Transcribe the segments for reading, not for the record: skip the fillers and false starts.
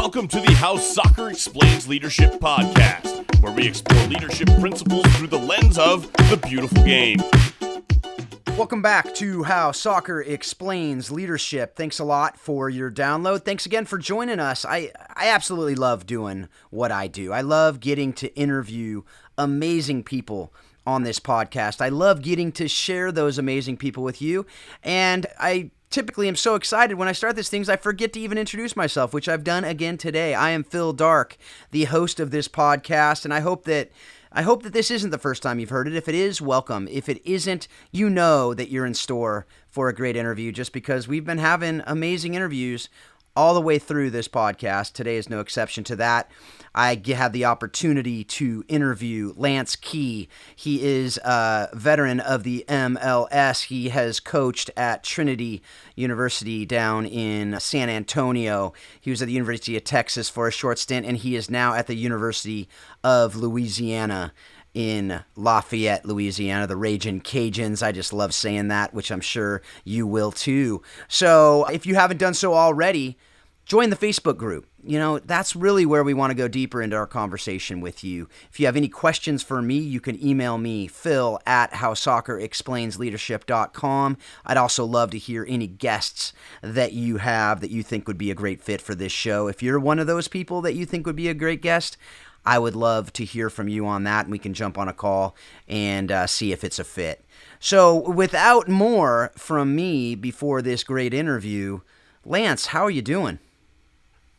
Welcome to the How Soccer Explains Leadership podcast, where we explore leadership principles through the lens of the beautiful game. Welcome back to How Soccer Explains Leadership. Thanks a lot for your download. Thanks again for joining us. I absolutely love doing what I do. I love getting to interview amazing people on this podcast. I love getting to share those amazing people with you. And I typically am so excited when I start these things, I forget to even introduce myself, which I've done again today. I am Phil Dark, the host of this podcast, and I hope that this isn't the first time you've heard it. If it is, welcome. If it isn't, you know that you're in store for a great interview, just because we've been having amazing interviews all the way through this podcast. Today is no exception to that. I have the opportunity to interview Lance Key. He is a veteran of the MLS. He has coached at Trinity University down in San Antonio. He was at the University of Texas for a short stint, and he is now at the University of Louisiana in Lafayette, Louisiana, the Ragin' Cajuns. I just love saying that, which I'm sure you will too. So if you haven't done so already, join the Facebook group. You know, that's really where we want to go deeper into our conversation with you. If you have any questions for me, you can email me, phil@howsoccerexplainsleadership.com. I'd also love to hear any guests that you have that you think would be a great fit for this show. If you're one of those people that you think would be a great guest, I would love to hear from you on that, and we can jump on a call and see if it's a fit. So without more from me before this great interview, Lance, how are you doing?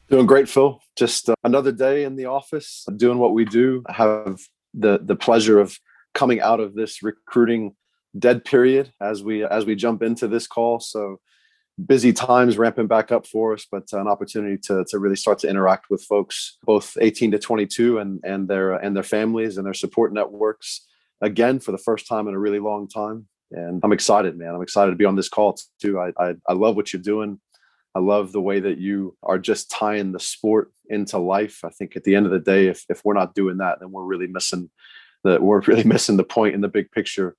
Doing great, Phil. Just another day in the office, doing what we do. I have the pleasure of coming out of this recruiting dead period as we jump into this call. So busy times ramping back up for us, but an opportunity to really start to interact with folks, both 18 to 22 and their families and their support networks again for the first time in a really long time. And I'm excited, man. I'm excited to be on this call too. I love what you're doing. I love the way that you are just tying the sport into life. I think at the end of the day, if we're not doing that, then we're really missing the point in the big picture.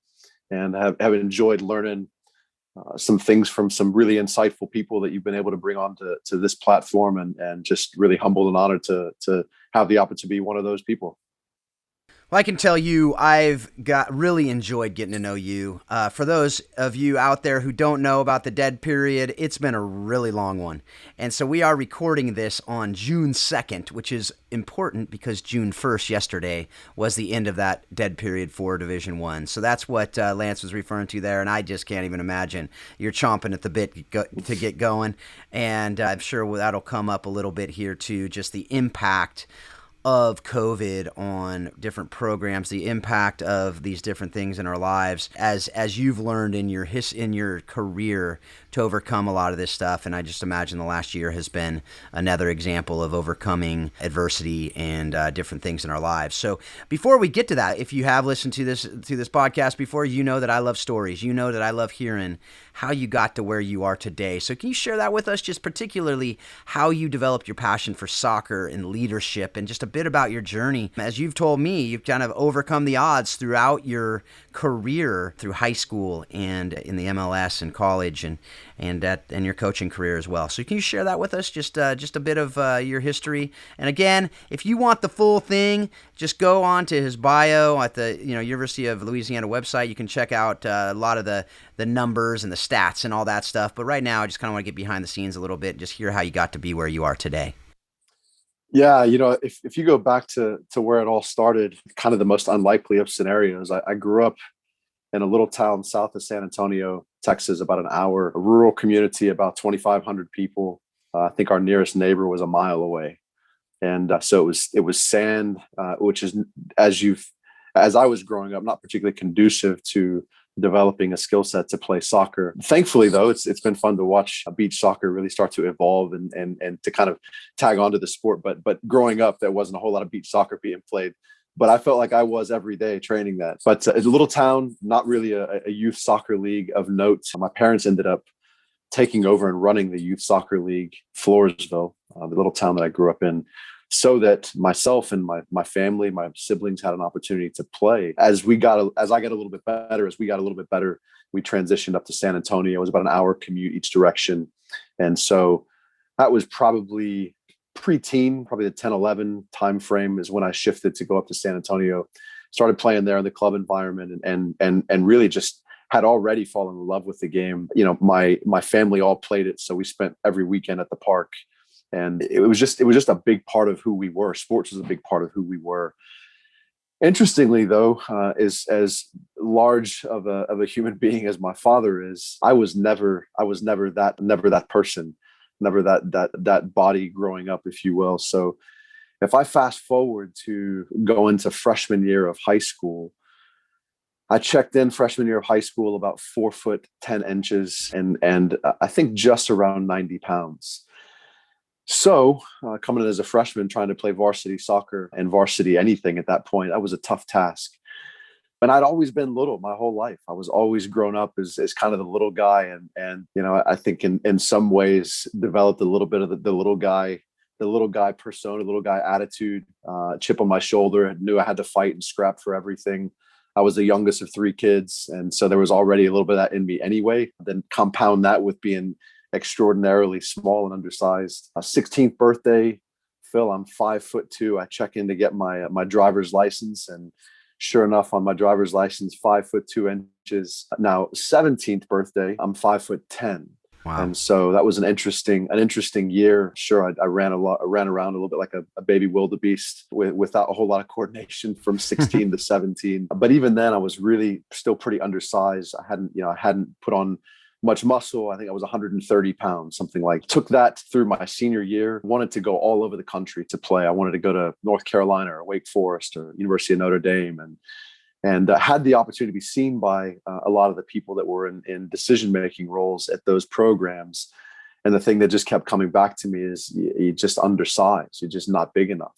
And have enjoyed learning some things from some really insightful people that you've been able to bring on to this platform, and just really humbled and honored to have the opportunity to be one of those people. Well, I can tell you I've really enjoyed getting to know you. For those of you out there who don't know about the dead period, it's been a really long one. And so we are recording this on June 2nd, which is important because June 1st, yesterday, was the end of that dead period for Division I. So that's what Lance was referring to there, and I just can't even imagine. You're chomping at the bit to get going, and I'm sure that'll come up a little bit here too, just the impact of COVID on different programs, the impact of these different things in our lives, as you've learned in your career to overcome a lot of this stuff. And I just imagine the last year has been another example of overcoming adversity and different things in our lives. So before we get to that, if you have listened to this podcast before, you know that I love stories. You know that I love hearing how you got to where you are today. So can you share that with us, just particularly how you developed your passion for soccer and leadership, and just a bit about your journey? As you've told me, you've kind of overcome the odds throughout your career, through high school and in the MLS and college, and your coaching career as well. So can you share that with us, just a bit of your history? And again, if you want the full thing, just go on to his bio at the University of Louisiana website. You can check out a lot of the numbers and the stats and all that stuff. But right now, I just kind of want to get behind the scenes a little bit and just hear how you got to be where you are today. Yeah, if you go back to where it all started, kind of the most unlikely of scenarios, I grew up in a little town south of San Antonio, Texas, about an hour, a rural community, about 2,500 people. I think our nearest neighbor was a mile away. And so it was sand, which is, as I was growing up, not particularly conducive to developing a skill set to play soccer. Thankfully, though, it's been fun to watch beach soccer really start to evolve and to kind of tag onto the sport. But growing up, there wasn't a whole lot of beach soccer being played. But I felt like I was every day training that. But it's a little town, not really a youth soccer league of note. My parents ended up taking over and running the youth soccer league, Floresville, the little town that I grew up in, so that myself and my family, my siblings had an opportunity to play. As we got a little bit better, we transitioned up to San Antonio. It was about an hour commute each direction. And so that was probably preteen, probably the 10, 11 time frame is when I shifted to go up to San Antonio, started playing there in the club environment, and really just had already fallen in love with the game. You know, my family all played it, so we spent every weekend at the park, and it was just a big part of who we were. Sports was a big part of who we were. Interestingly, though, is as large of a human being as my father is, I was never that person, never that body growing up, if you will. So if I fast forward to go into freshman year of high school, I checked in freshman year of high school about 4'10" and I think just around 90 pounds. So coming in as a freshman, trying to play varsity soccer and varsity anything at that point, that was a tough task. And I'd always been little my whole life. I was always grown up as kind of the little guy. And you know, I think in some ways developed a little bit of the little guy persona, little guy attitude, chip on my shoulder. I knew I had to fight and scrap for everything. I was the youngest of three kids. And so there was already a little bit of that in me anyway. Then compound that with being extraordinarily small and undersized. 16th birthday, Phil, I'm 5'2". I check in to get my driver's license, and sure enough, on my driver's license, 5'2". Now 17th birthday, I'm 5'10". Wow. And so that was an interesting year. Sure, I ran around a little bit like a baby wildebeest without a whole lot of coordination from 16 to 17. But even then, I was really still pretty undersized. I hadn't put on much muscle. I think I was 130 pounds, something like. Took that through my senior year. Wanted to go all over the country to play. I wanted to go to North Carolina or Wake Forest or University of Notre Dame, and had the opportunity to be seen by a lot of the people that were in decision-making roles at those programs. And the thing that just kept coming back to me is you're just undersized. You're just not big enough.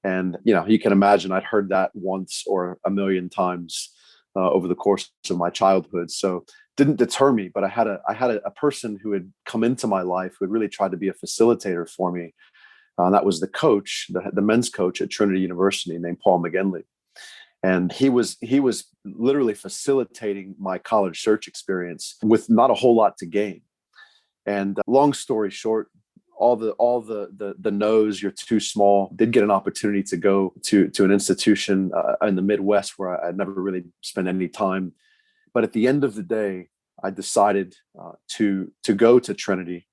And, you know, you can imagine I'd heard that once or a million times over the course of my childhood. So didn't deter me, but I had a person who had come into my life who had really tried to be a facilitator for me. That was the coach, the men's coach at Trinity University, named Paul McGinley. And he was literally facilitating my college search experience with not a whole lot to gain. And long story short, all the no's, you're too small. Did get an opportunity to go to an institution in the Midwest where I'd never really spent any time. But at the end of the day, I decided to go to Trinity,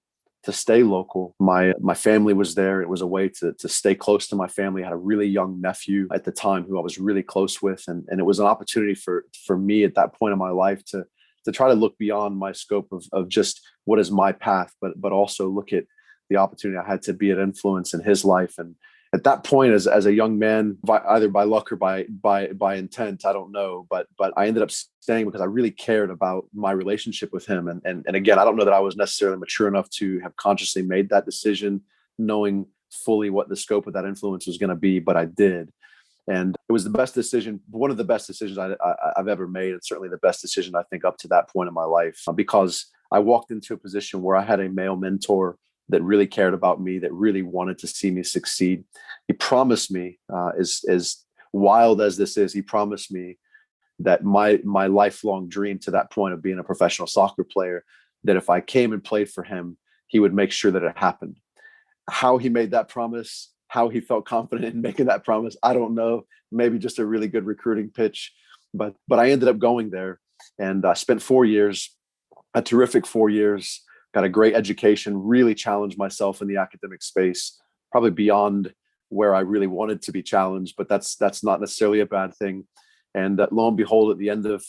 to stay local. My family was there. It was a way to stay close to my family. I had a really young nephew at the time who I was really close with. And it was an opportunity for me at that point in my life to try to look beyond my scope of just what is my path, but also look at the opportunity I had to be an influence in his life. And at that point, as a young man, either by luck or by intent, I don't know, but I ended up staying because I really cared about my relationship with him. And again, I don't know that I was necessarily mature enough to have consciously made that decision, knowing fully what the scope of that influence was going to be, but I did. And it was the best decision, one of the best decisions I've ever made, and certainly the best decision I think up to that point in my life, because I walked into a position where I had a male mentor that really cared about me, that really wanted to see me succeed. He promised me, as wild as this is, he promised me that my lifelong dream to that point of being a professional soccer player, that if I came and played for him, he would make sure that it happened. How he made that promise, how he felt confident in making that promise, I don't know. Maybe just a really good recruiting pitch, but I ended up going there, and I spent 4 years, a terrific 4 years. Got a great education, really challenged myself in the academic space, probably beyond where I really wanted to be challenged, but that's not necessarily a bad thing. And lo and behold, at the end of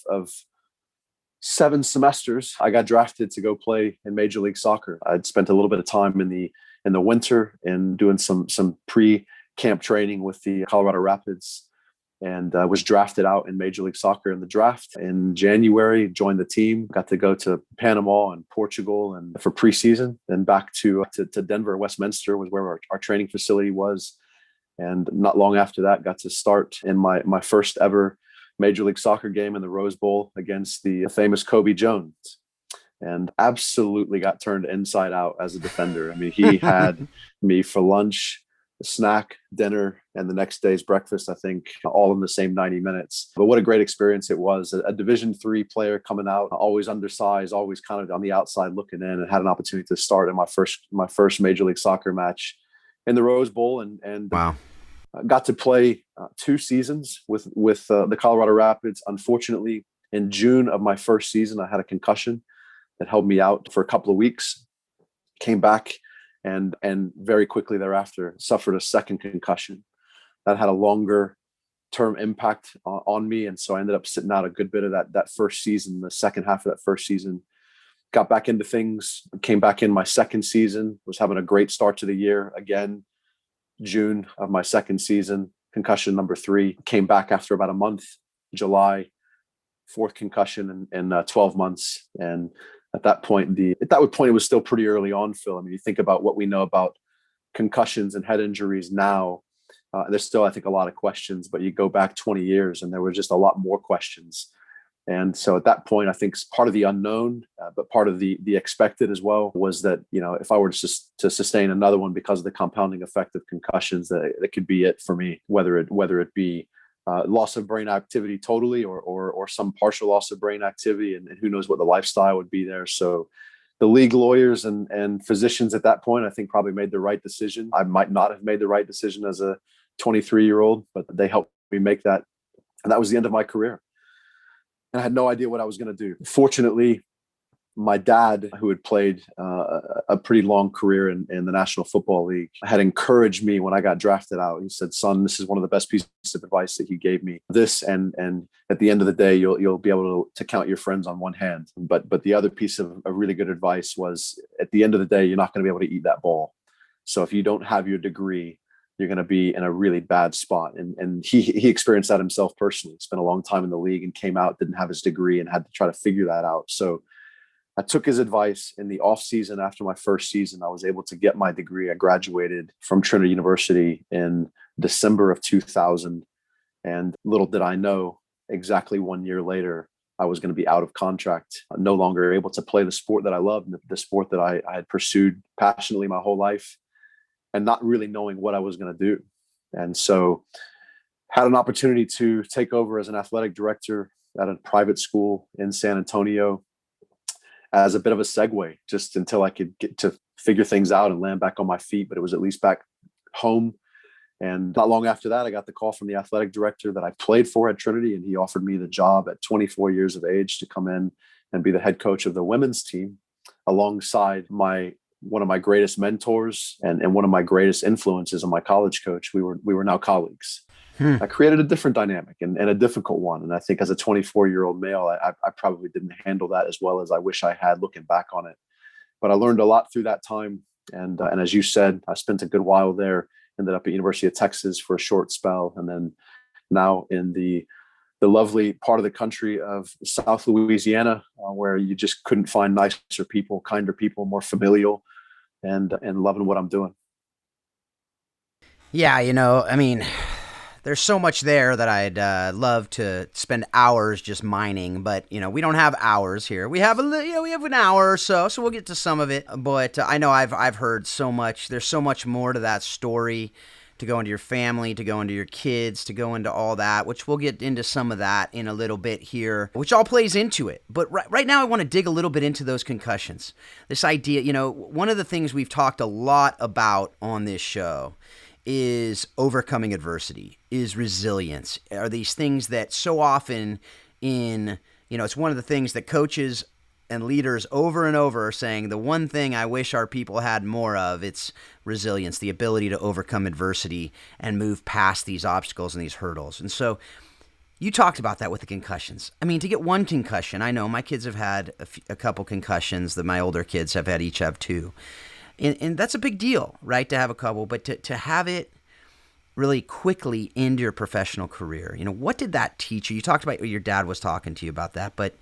7 semesters, I got drafted to go play in Major League Soccer. I'd spent a little bit of time in the winter and doing some pre-camp training with the Colorado Rapids, and was drafted out in Major League Soccer in the draft in January. Joined the team, got to go to Panama and Portugal and for preseason, then back to Denver. Westminster was where our training facility was, and not long after that, got to start in my first ever Major League Soccer game in the Rose Bowl against the famous Kobe Jones, and absolutely got turned inside out as a defender. I mean, he had me for lunch, snack, dinner, and the next day's breakfast, I think, all in the same 90 minutes. But what a great experience it was. A Division III player coming out, always undersized, always kind of on the outside looking in, and had an opportunity to start in my first Major League Soccer match. in the Rose Bowl, and Wow. got to play 2 seasons with the Colorado Rapids. Unfortunately, in June of my first season, I had a concussion that held me out for a couple of weeks. Came back, and very quickly thereafter suffered a second concussion that had a longer term impact on me, and so I ended up sitting out a good bit of that first season. The second half of that first season, got back into things, came back in my second season, was having a great start to the year. Again, June of my second season, concussion number 3, came back after about a month. July, fourth concussion in 12 months. And at that point, it was still pretty early on, Phil. I mean, you think about what we know about concussions and head injuries now. There's still, I think, a lot of questions, but you go back 20 years and there were just a lot more questions. And so at that point, I think part of the unknown, but part of the expected as well, was that, if I were to sustain another one because of the compounding effect of concussions, that could be it for me, whether it be loss of brain activity totally or some partial loss of brain activity, and who knows what the lifestyle would be there. So the league lawyers and physicians at that point, I think, probably made the right decision. I might not have made the right decision as a 23-year-old, but they helped me make that. And that was the end of my career. And I had no idea what I was going to do. Fortunately, my dad, who had played a pretty long career in the National Football League, had encouraged me when I got drafted out. He said, "Son, this is one of the best pieces of advice that he gave me. This, and at the end of the day, you'll be able to count your friends on one hand. But the other piece of really good advice was, at the end of the day, you're not going to be able to eat that ball. So if you don't have your degree, you're going to be in a really bad spot." And he experienced that himself personally. Spent a long time in the league and came out, didn't have his degree, and had to try to figure that out. So I took his advice. In the off season after my first season, I was able to get my degree. I graduated from Trinity University in December of 2000. And little did I know, exactly 1 year later, I was going to be out of contract, no longer able to play the sport that I loved, the sport that I had pursued passionately my whole life, and not really knowing what I was going to do. And so had an opportunity to take over as an athletic director at a private school in San Antonio as a bit of a segue, just until I could get to figure things out and land back on my feet. But it was at least back home. And not long after that, I got the call from the athletic director that I played for at Trinity, and he offered me the job at 24 years of age to come in and be the head coach of the women's team, alongside one of my greatest mentors and one of my greatest influences on my college coach. We were now colleagues. I created a different dynamic and a difficult one. And I think as a 24-year-old male, I probably didn't handle that as well as I wish I had, looking back on it. But I learned a lot through that time. And as you said, I spent a good while there, ended up at University of Texas for a short spell. And then now in the lovely part of the country of South Louisiana, where you just couldn't find nicer people, kinder people, more familial, and loving what I'm doing. Yeah, I mean, there's so much there that I'd love to spend hours just mining, but we don't have hours here. We have we have an hour or so we'll get to some of it. But I know I've heard so much. There's so much more to that story, to go into your family, to go into your kids, to go into all that, which we'll get into some of that in a little bit here, which all plays into it. But right now I want to dig a little bit into those concussions. This idea, one of the things we've talked a lot about on this show is overcoming adversity, is resilience, are these things that so often it's one of the things that coaches and leaders over and over are saying, the one thing I wish our people had more of, it's resilience, the ability to overcome adversity and move past these obstacles and these hurdles. And so you talked about that with the concussions. I mean, to get one concussion, I know my kids have had a couple concussions, that my older kids have had, each have 2. And that's a big deal, right, to have a couple, but to have it really quickly into your professional career. What did that teach you? You talked about your dad was talking to you about that, but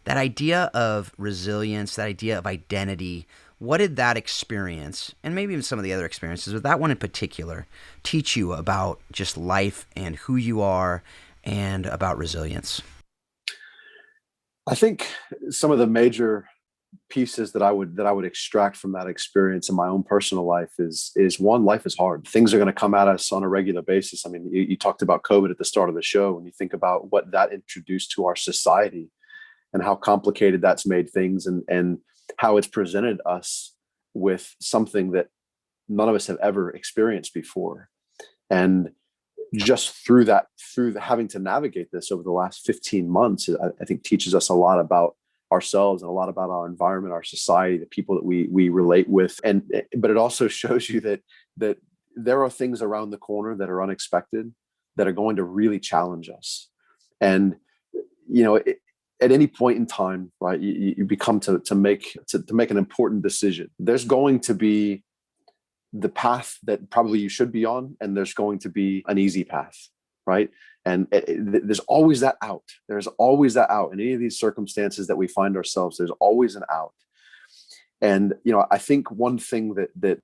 that idea of resilience, that idea of identity, what did that experience, and maybe even some of the other experiences, but that one in particular, teach you about just life and who you are and about resilience? I think some of the major pieces that I would extract from that experience in my own personal life is one, life is hard. Things are going to come at us on a regular basis. I mean, you talked about COVID at the start of the show. When you think about what that introduced to our society and how complicated that's made things, and how it's presented us with something that none of us have ever experienced before. And just through having to navigate this over the last 15 months, I think teaches us a lot about ourselves and a lot about our environment, our society, the people that we relate with. But it also shows you that there are things around the corner that are unexpected that are going to really challenge us. And, at any point in time, right, you become to make an important decision. There's going to be the path that probably you should be on, and there's going to be an easy path, right? And there's always that out. There's always that out in any of these circumstances that we find ourselves. There's always an out. And I think one thing that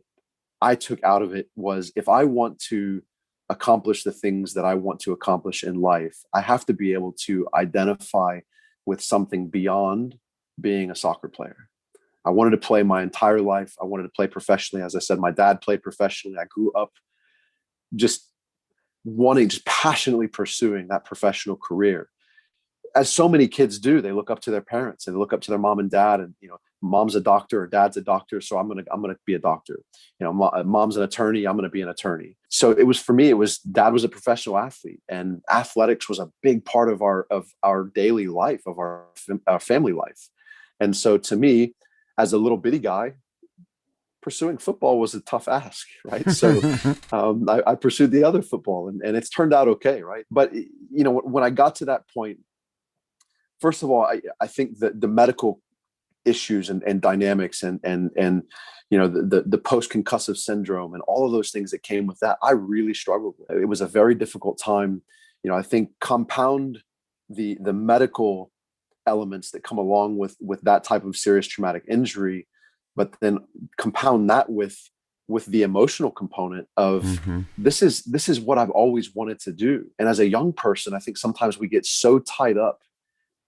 I took out of it was, if I want to accomplish the things that I want to accomplish in life, I have to be able to identify with something beyond being a soccer player. I wanted to play my entire life. I wanted to play professionally. As I said, my dad played professionally. I grew up just passionately pursuing that professional career. As so many kids do, they look up to their parents and they look up to their mom and dad, and mom's a doctor or dad's a doctor, so I'm gonna be a doctor. Mom's an attorney, I'm gonna be an attorney. So it was, for me, dad was a professional athlete, and athletics was a big part of our daily life, of our family life. And so to me, as a little bitty guy, pursuing football was a tough ask, right? So I pursued the other football, and it's turned out okay, right? But when I got to that point, first of all, I think that the medical issues and dynamics and the post-concussive syndrome and all of those things that came with that, I really struggled with. It was a very difficult time. I think compound the medical elements that come along with that type of serious traumatic injury, but then compound that with the emotional component of this is what I've always wanted to do. And as a young person, I think sometimes we get so tied up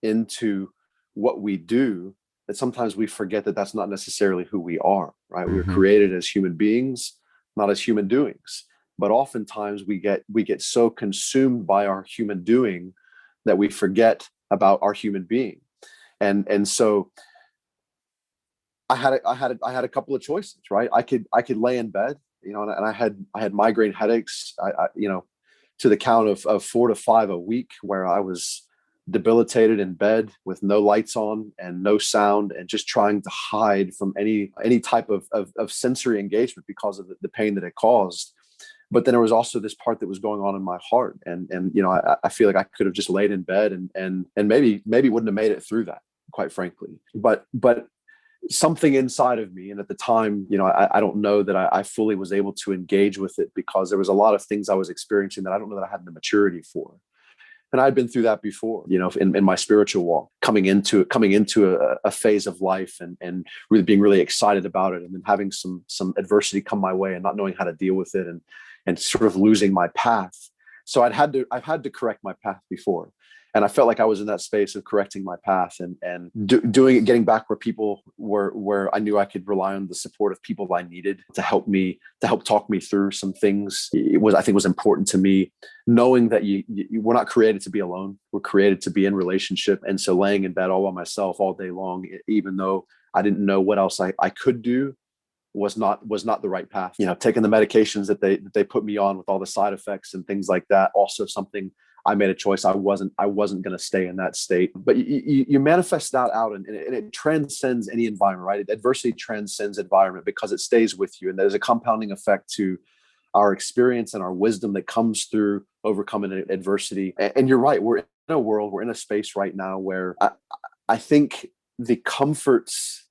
into what we do that sometimes we forget that that's not necessarily who we are, right? We're created as human beings, not as human doings. But oftentimes we get so consumed by our human doing that we forget about our human being. And so I had a couple of choices, right? I could lay in bed, and I had migraine headaches, to the count of 4 to 5 a week, where I was debilitated in bed with no lights on and no sound, and just trying to hide from any type of sensory engagement because of the pain that it caused. But then there was also this part that was going on in my heart, and I feel like I could have just laid in bed and maybe wouldn't have made it through that, quite frankly. But something inside of me, and at the time, I don't know that I fully was able to engage with it, because there was a lot of things I was experiencing that I don't know that I had the maturity for. And I'd been through that before, in my spiritual walk, coming into a phase of life and really being really excited about it, and then having some adversity come my way and not knowing how to deal with it, and sort of losing my path. So I've had to correct my path before. And I felt like I was in that space of correcting my path and doing it, getting back where I knew I could rely on the support of people I needed to help talk me through some things. I think was important to me, knowing that we're not created to be alone. We're created to be in relationship. And so laying in bed all by myself all day long, even though I didn't know what else I could do, was not the right path. Taking the medications that they put me on with all the side effects and things like that, also something I made a choice. I wasn't going to stay in that state. But you manifest that out, and it transcends any environment, right? Adversity transcends environment because it stays with you, and there's a compounding effect to our experience and our wisdom that comes through overcoming adversity. And you're right. We're in a space right now where I think the comforts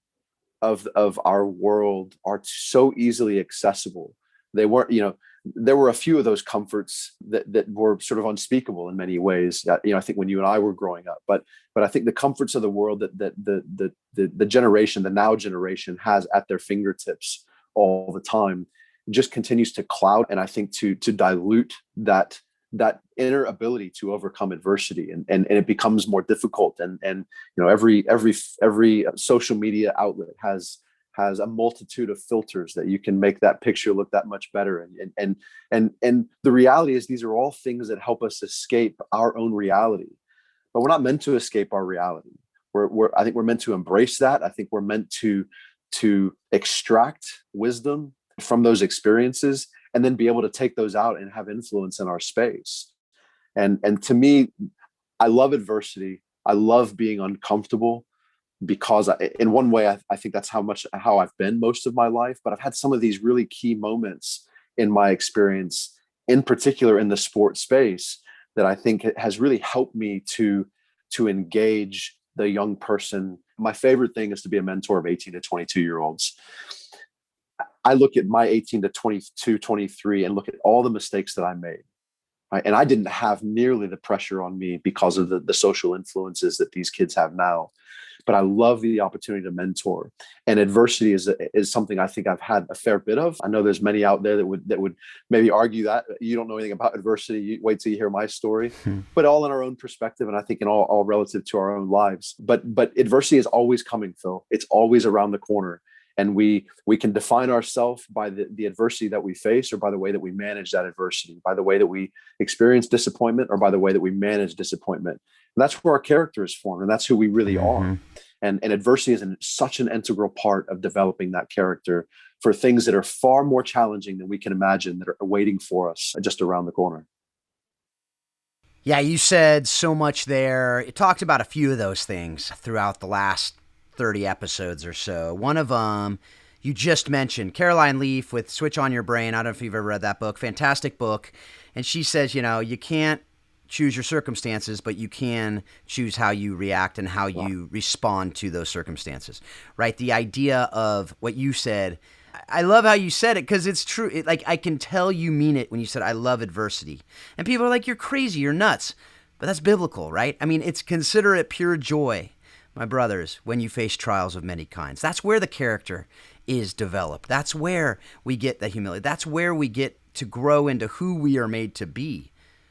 of our world are so easily accessible. They weren't, there were a few of those comforts that were sort of unspeakable in many ways. I think when you and I were growing up, but I think the comforts of the world that the now generation has at their fingertips all the time just continues to cloud, and I think to dilute that inner ability to overcome adversity, and it becomes more difficult. And every social media outlet has a multitude of filters that you can make that picture look that much better. And the reality is, these are all things that help us escape our own reality, but we're not meant to escape our reality. I think we're meant to embrace that. I think we're meant to extract wisdom from those experiences, and then be able to take those out and have influence in our space. And to me, I love adversity. I love being uncomfortable because in one way, I think that's how I've been most of my life. But I've had some of these really key moments in my experience, in particular in the sport space, that I think has really helped me to engage the young person. My favorite thing is to be a mentor of 18 to 22-year-olds. I look at my 18 to 22, 23 and look at all the mistakes that I made. Right? And I didn't have nearly the pressure on me because of the social influences that these kids have now. But I love the opportunity to mentor, and adversity is something I think I've had a fair bit of. I know there's many out there that would maybe argue that you don't know anything about adversity. You wait till you hear my story, but all in our own perspective, and I think in all relative to our own lives. But adversity is always coming, Phil. It's always around the corner, and we can define ourselves by the adversity that we face, or by the way that we manage that adversity, by the way that we experience disappointment, or by the way that we manage disappointment. And that's where our character is formed, and that's who we really are. And adversity is such an integral part of developing that character for things that are far more challenging than we can imagine, that are waiting for us just around the corner. Yeah, you said so much there. You talked about a few of those things throughout the last 30 episodes or so. One of them you just mentioned, Caroline Leaf with Switch on Your Brain. I don't know if you've ever read that book. Fantastic book. And she says, you can't choose your circumstances, but you can choose how you react and how you respond to those circumstances, right? The idea of what you said, I love how you said it, because it's true. I can tell you mean it when you said, I love adversity. And people are like, you're crazy, you're nuts. But that's biblical, right? I mean, consider it pure joy, my brothers, when you face trials of many kinds. That's where the character is developed. That's where we get the humility. That's where we get to grow into who we are made to be.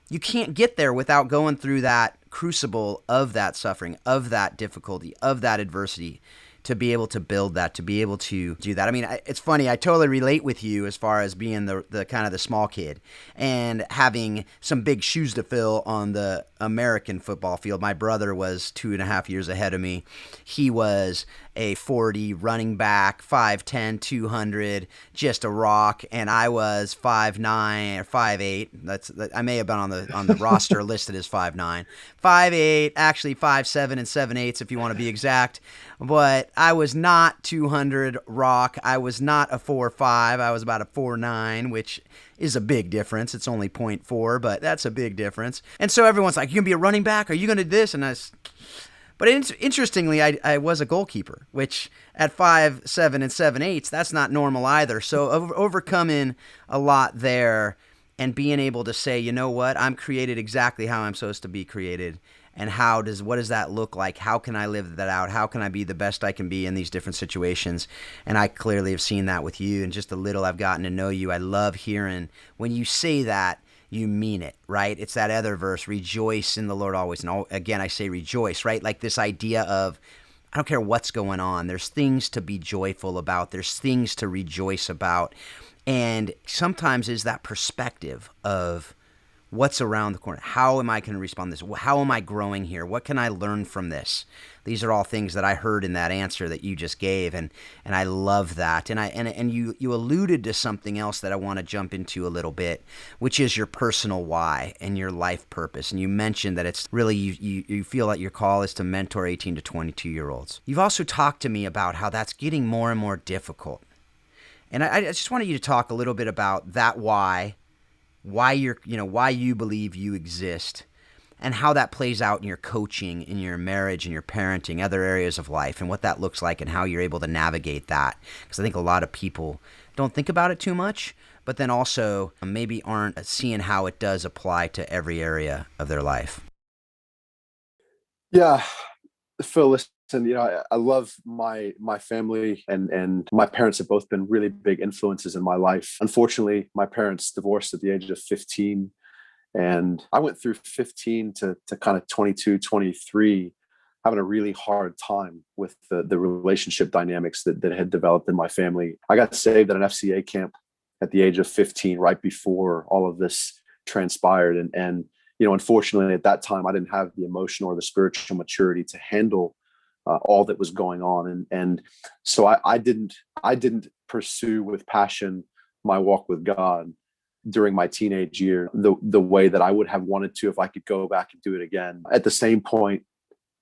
You can't get there without going through that crucible of that suffering, of that difficulty, of that adversity, to be able to build that, to be able to do that. I mean, it's funny. I totally relate with you as far as being the kind of the small kid and having some big shoes to fill on the American football field. My brother was 2.5 years ahead of me. He was a 40 running back, 5'10", 200, just a rock, and I was 5'9" or 5'8". I may have been on the roster listed as 5'9", 5'8", actually 5'7" and 7/8 if you want to be exact. But I was not 200 rock. I was not a 4'5". I was about a 4'9", which is a big difference. It's only 0.4, but that's a big difference. And so everyone's like, you going to be a running back? Are you going to do this? And but interestingly, I was a goalkeeper, which at 5'7" and 7/8, that's not normal either. So overcoming a lot there and being able to say, you know what, I'm created exactly how I'm supposed to be created. And what does that look like? How can I live that out? How can I be the best I can be in these different situations? And I clearly have seen that with you, and just a little I've gotten to know you. I love hearing when you say that, you mean it, right? It's that other verse, rejoice in the Lord always. And again, I say rejoice, right? Like this idea of, I don't care what's going on. There's things to be joyful about. There's things to rejoice about. And sometimes is that perspective of what's around the corner. How am I going to respond to this? How am I growing here? What can I learn from this? These are all things that I heard in that answer that you just gave, and I love that. And you alluded to something else that I want to jump into a little bit, which is your personal why and your life purpose. And you mentioned that it's really you feel that your call is to mentor 18 to 22-year-olds. You've also talked to me about how that's getting more and more difficult. And I just wanted you to talk a little bit about that why you believe you exist, and how that plays out in your coaching, in your marriage, in your parenting, other areas of life, and what that looks like and how you're able to navigate that. Because I think a lot of people don't think about it too much, but then also maybe aren't seeing how it does apply to every area of their life. Yeah, Phil, listen, I love my family, and my parents have both been really big influences in my life. Unfortunately, my parents divorced at the age of 15, and I went through 15 to kind of 22, 23, having a really hard time with the relationship dynamics that had developed in my family. I got saved at an FCA camp at the age of 15, right before all of this transpired. And unfortunately at that time, I didn't have the emotional or the spiritual maturity to handle all that was going on. And so I didn't pursue with passion my walk with God during my teenage year the way that I would have wanted to if I could go back and do it again. At the same point,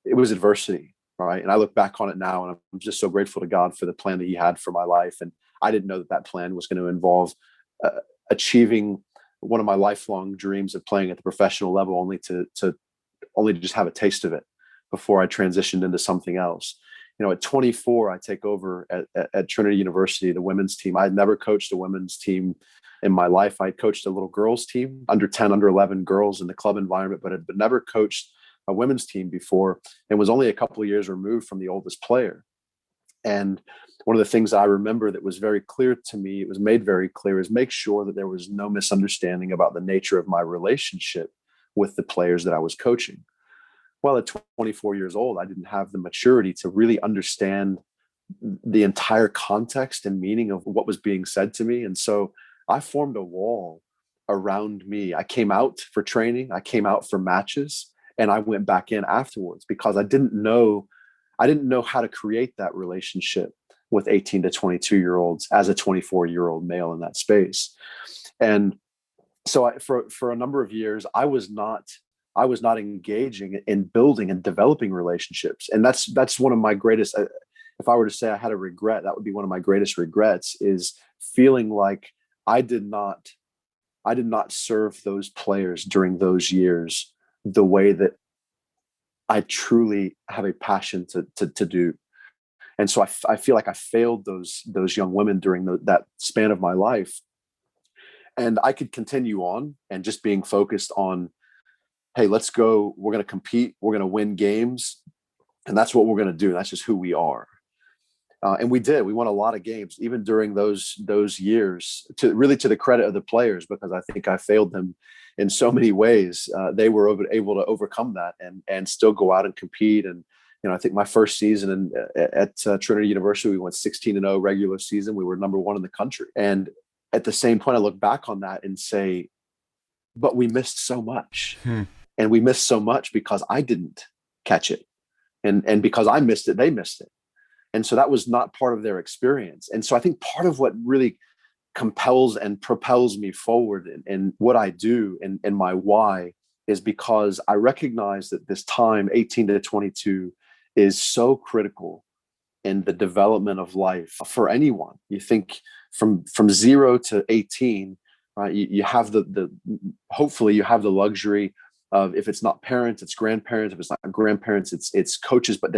it was adversity, right? And I look back on it now, and I'm just so grateful to God for the plan that He had for my life. And I didn't know that that plan was going to involve achieving one of my lifelong dreams of playing at the professional level, only to just have a taste of it before I transitioned into something else. You know, at 24, I take over at Trinity University, the women's team. I had never coached a women's team in my life. I coached a little girls team, under 10, under 11 girls in the club environment, but had never coached a women's team before, and was only a couple of years removed from the oldest player. And one of the things I remember that was very clear to me, it was made very clear, is make sure that there was no misunderstanding about the nature of my relationship with the players that I was coaching. Well, at 24 years old, I didn't have the maturity to really understand the entire context and meaning of what was being said to me. And so I formed a wall around me. I came out for training, I came out for matches, and I went back in afterwards because I didn't know how to create that relationship with 18 to 22-year-olds as a 24-year-old male in that space. And so for a number of years, I was not engaging in building and developing relationships. And that's one of my greatest, if I were to say I had a regret, that would be one of my greatest regrets, is feeling like I did not serve those players during those years the way that I truly have a passion to do. And so I feel like I failed those young women during that span of my life. And I could continue on and just being focused on, hey, let's go. We're going to compete. We're going to win games. And that's what we're going to do. That's just who we are. And we did. We won a lot of games, even during those years, to the credit of the players, because I think I failed them in so many ways. They were able to overcome that and still go out and compete. And, I think my first season at Trinity University, we went 16-0 regular season. We were number one in the country. And at the same point, I look back on that and say, but we missed so much. And we missed so much because I didn't catch it. And because I missed it, they missed it. And so that was not part of their experience. And so I think part of what really compels and propels me forward in what I do and my why is because I recognize that this time, 18 to 22, is so critical in the development of life for anyone. You think from 0 to 18, right? You have hopefully you have the luxury of, if it's not parents, it's grandparents. If it's not grandparents, it's coaches, but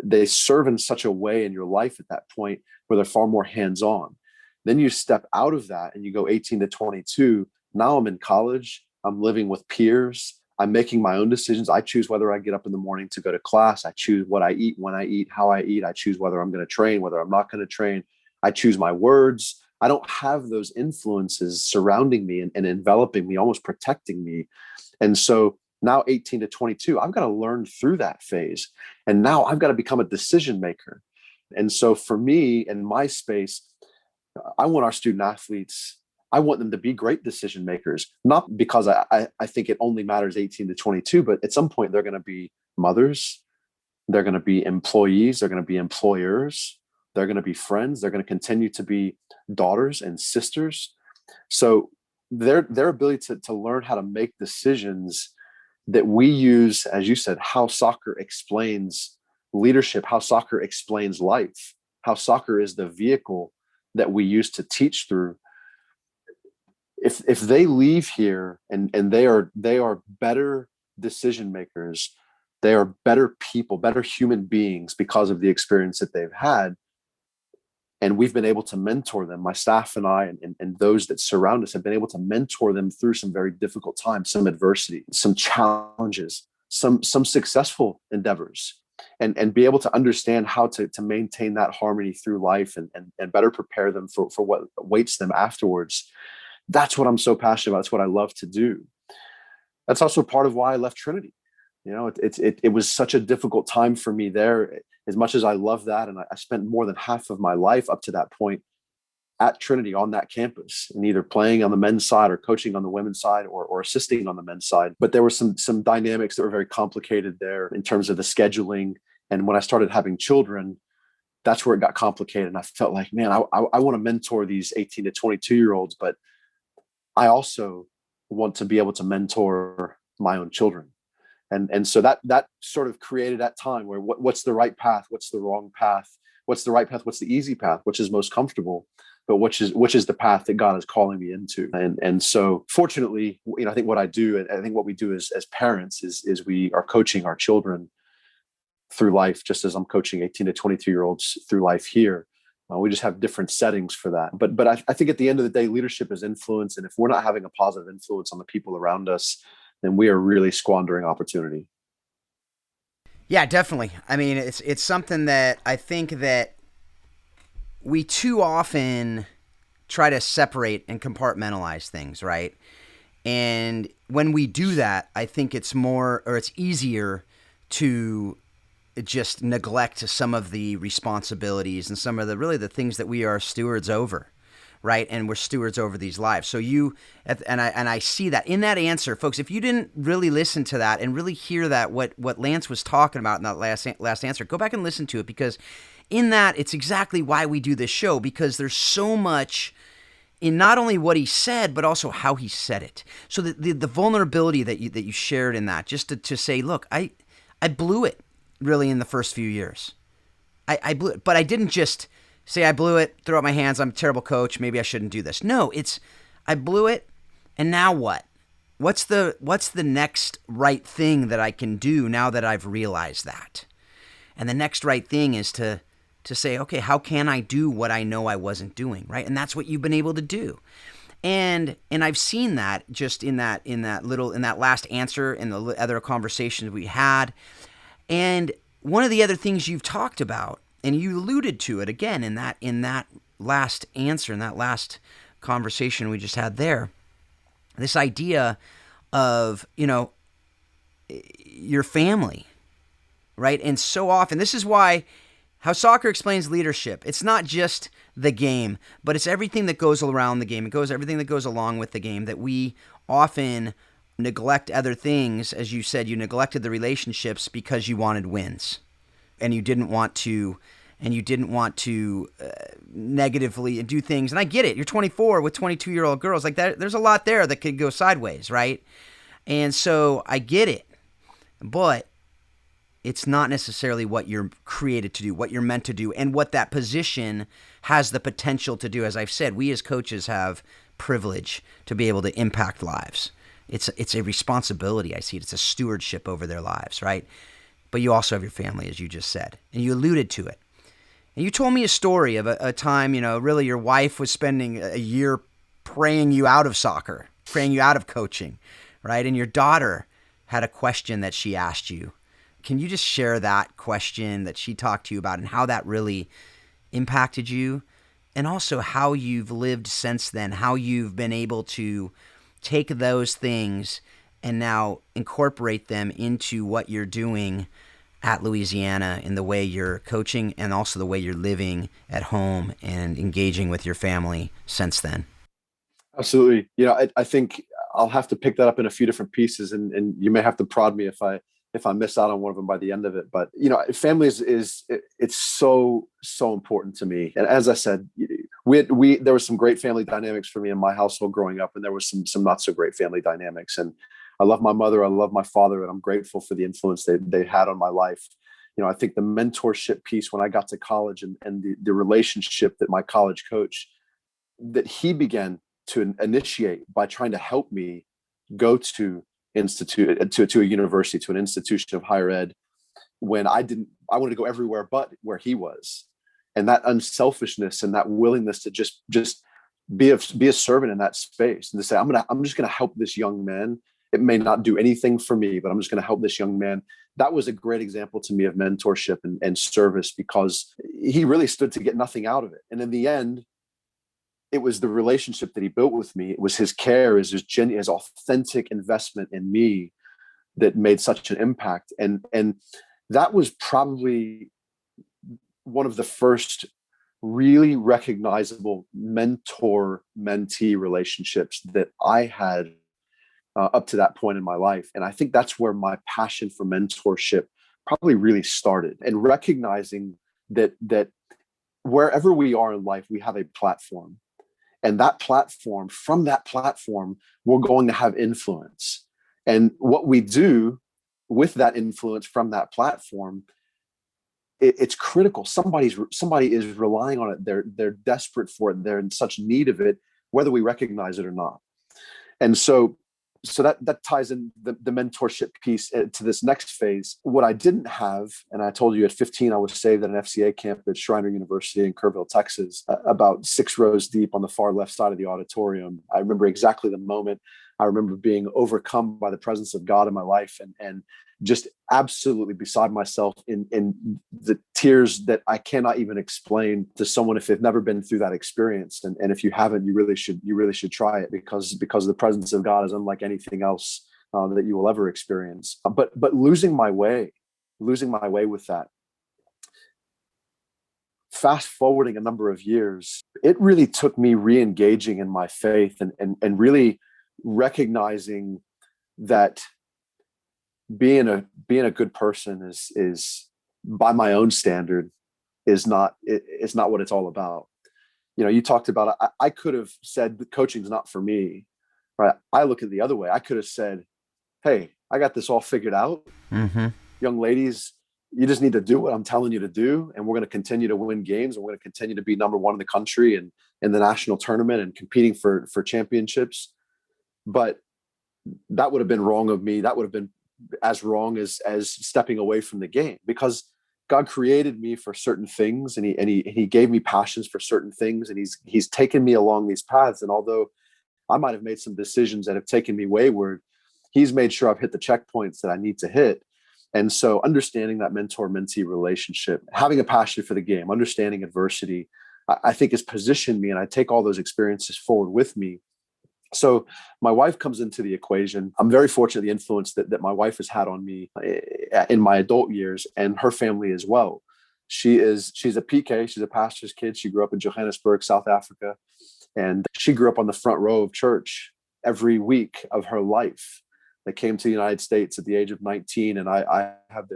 they serve in such a way in your life at that point where they're far more hands-on. Then you step out of that and you go 18 to 22. Now I'm in college. I'm living with peers. I'm making my own decisions. I choose whether I get up in the morning to go to class. I choose what I eat, when I eat, how I eat. I choose whether I'm going to train, whether I'm not going to train. I choose my words. I don't have those influences surrounding me and enveloping me, almost protecting me. And so now 18 to 22, I've got to learn through that phase. And now I've got to become a decision maker. And so for me, in my space, I want our student athletes, I want them to be great decision makers, not because I think it only matters 18 to 22, but at some point they're going to be mothers, they're going to be employees, they're going to be employers, they're going to be friends, they're going to continue to be daughters and sisters. So their ability to learn how to make decisions that we use, as you said, how soccer explains leadership, how soccer explains life, how soccer is the vehicle that we use to teach through. If they leave here and they are better decision makers, they are better people, better human beings because of the experience that they've had. And we've been able to mentor them. My staff and I and those that surround us have been able to mentor them through some very difficult times, some adversity, some challenges, some successful endeavors, and be able to understand how to maintain that harmony through life and better prepare them for what awaits them afterwards. That's what I'm so passionate about. That's what I love to do. That's also part of why I left Trinity. It was such a difficult time for me there. As much as I love that, and I spent more than half of my life up to that point at Trinity on that campus, and either playing on the men's side or coaching on the women's side or assisting on the men's side. But there were some dynamics that were very complicated there in terms of the scheduling. And when I started having children, that's where it got complicated. And I felt like, man, I want to mentor these 18 to 22-year-olds, but I also want to be able to mentor my own children. And so that sort of created that time where what's the right path? What's the wrong path? What's the right path? What's the easy path? Which is most comfortable, but which is the path that God is calling me into? And so fortunately, I think what I do, and I think what we do as parents is we are coaching our children through life, just as I'm coaching 18 to 22-year-olds through life here. We just have different settings for that. But I think at the end of the day, leadership is influence. And if we're not having a positive influence on the people around us, then we are really squandering opportunity. Yeah, definitely. I mean, it's something that I think that we too often try to separate and compartmentalize things, right? And when we do that, I think it's easier to just neglect some of the responsibilities and some of the things that we are stewards over, right? And we're stewards over these lives. So I see that in that answer, folks. If you didn't really listen to that and really hear that what Lance was talking about in that last answer, go back and listen to it, because in that it's exactly why we do this show, because there's so much in not only what he said, but also how he said it. So the vulnerability that you shared in that, just to say, look, I blew it really in the first few years. I blew it, but I didn't just say I blew it, throw up my hands, I'm a terrible coach, maybe I shouldn't do this. No, it's I blew it, and now what? What's the next right thing that I can do now that I've realized that? And the next right thing is to say, okay, how can I do what I know I wasn't doing, right? And that's what you've been able to do. And I've seen that just in that last answer and the other conversations we had. And one of the other things you've talked about, and you alluded to it again in that last answer, in that last conversation we just had there, this idea of, your family, right? And so often, this is why how soccer explains leadership. It's not just the game, but it's everything that goes around the game. Everything that goes along with the game, that we often neglect other things. As you said, you neglected the relationships because you wanted wins, and you didn't want to negatively do things. And I get it. You're 24 with 22-year-old girls like that. There's a lot there that could go sideways, right? And so I get it, but it's not necessarily what you're created to do, what you're meant to do, and what that position has the potential to do. As I've said, we as coaches have privilege to be able to impact lives. It's a responsibility. I see it. It's a stewardship over their lives, right? But you also have your family, as you just said, and you alluded to it. And you told me a story of a time, really your wife was spending a year praying you out of soccer, praying you out of coaching, right? And your daughter had a question that she asked you. Can you just share that question that she talked to you about and how that really impacted you? And also how you've lived since then, how you've been able to take those things and now incorporate them into what you're doing at Louisiana in the way you're coaching and also the way you're living at home and engaging with your family since then. Absolutely. I think I'll have to pick that up in a few different pieces, and you may have to prod me if I miss out on one of them by the end of it. But, family it's so important to me. And as I said, there was some great family dynamics for me in my household growing up, and there was some not so great family dynamics. And I love my mother, I love my father, and I'm grateful for the influence they had on my life. I think the mentorship piece when I got to college and the relationship that my college coach, that he began to initiate by trying to help me go to a university, to an institution of higher ed, when I wanted to go everywhere but where he was. And that unselfishness and that willingness to just be a servant in that space, and to say, I'm just going to help this young man. It may not do anything for me, but I'm just going to help this young man. That was a great example to me of mentorship and service, because he really stood to get nothing out of it. And in the end, it was the relationship that he built with me. It was his care, his authentic investment in me that made such an impact. And that was probably one of the first really recognizable mentor-mentee relationships that I had up to that point in my life. And I think that's where my passion for mentorship probably really started, and recognizing that wherever we are in life, we have a platform. And that platform, from that platform, we're going to have influence. And what we do with that influence from that platform, it's critical. Somebody is relying on it. They're desperate for it. They're in such need of it, whether we recognize it or not. And so that ties in the mentorship piece to this next phase. What I didn't have, and I told you at 15, I was saved at an FCA camp at Schreiner University in Kerrville, Texas, about 6 rows deep on the far left side of the auditorium. I remember exactly the moment. I remember being overcome by the presence of God in my life and just absolutely beside myself in the tears that I cannot even explain to someone if they've never been through that experience. And if you haven't, you really should try it because the presence of God is unlike anything else that you will ever experience. But losing my way with that. Fast forwarding a number of years, it really took me re-engaging in my faith and really recognizing that being a good person is by my own standard it's not what it's all about. You talked about I could have said coaching's not for me, right? I look at the other way. I could have said, hey, I got this all figured out. Mm-hmm. Young ladies, you just need to do what I'm telling you to do, and we're going to continue to win games, and we're going to continue to be number one in the country and in the national tournament and competing for championships. But that would have been wrong of me. That would have been as wrong as stepping away from the game, because God created me for certain things, and he gave me passions for certain things, and he's taken me along these paths. And although I might have made some decisions that have taken me wayward, he's made sure I've hit the checkpoints that I need to hit. And so understanding that mentor-mentee relationship, having a passion for the game, understanding adversity, I think has positioned me, and I take all those experiences forward with me. So my wife comes into the equation. I'm very fortunate the influence that my wife has had on me in my adult years, and her family as well. She's a PK. She's a pastor's kid. She grew up in Johannesburg, South Africa, and she grew up on the front row of church every week of her life. They came to the United States at the age of 19, and I have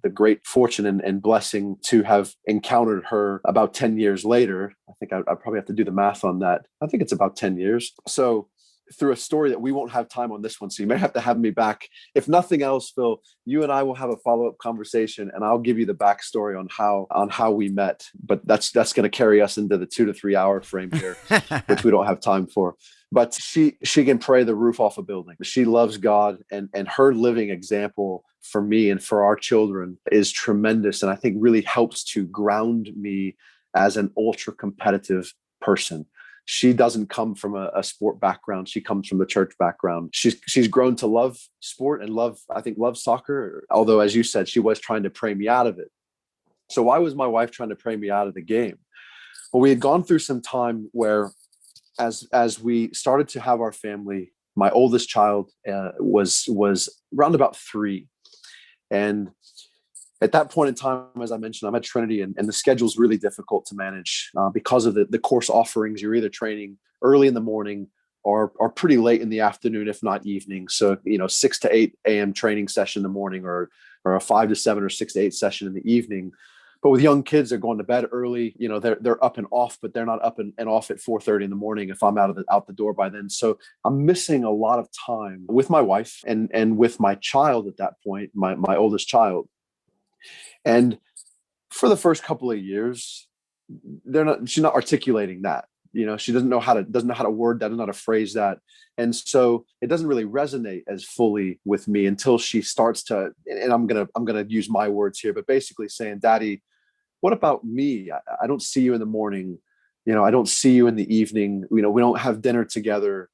the great fortune and blessing to have encountered her about 10 years later. I think I probably have to do the math on that. I think it's about 10 years. So through a story that we won't have time on this one, so you may have to have me back. If nothing else, Phil, you and I will have a follow-up conversation, and I'll give you the backstory on how we met. But that's going to carry us into the 2 to 3 hour frame here, which we don't have time for. But she can pray the roof off a building. She loves God, and her living example for me and for our children is tremendous, and I think really helps to ground me as an ultra competitive person. She doesn't come from a sport background. She comes from the church background. She's grown to love sport and love soccer. Although, as you said, she was trying to pray me out of it. So why was my wife trying to pray me out of the game? Well, we had gone through some time where as we started to have our family, my oldest child was around about 3. And at that point in time, as I mentioned, I'm at Trinity, and the schedule is really difficult to manage because of the course offerings. You're either training early in the morning or pretty late in the afternoon, if not evening. So, 6 to 8 a.m. training session in the morning, or a 5 to 7 or 6 to 8 session in the evening. But with young kids, they're going to bed early. They're up and off, but they're not up and off at 4:30 in the morning if I'm out the door by then. So I'm missing a lot of time with my wife and with my child at that point, my oldest child. And for the first couple of years, she's not articulating that. She doesn't know how to word that, doesn't know how to phrase that. And so it doesn't really resonate as fully with me until she starts to, and I'm going to use my words here, but basically saying, Daddy, what about me? I don't see you in the morning. I don't see you in the evening. We don't have dinner together.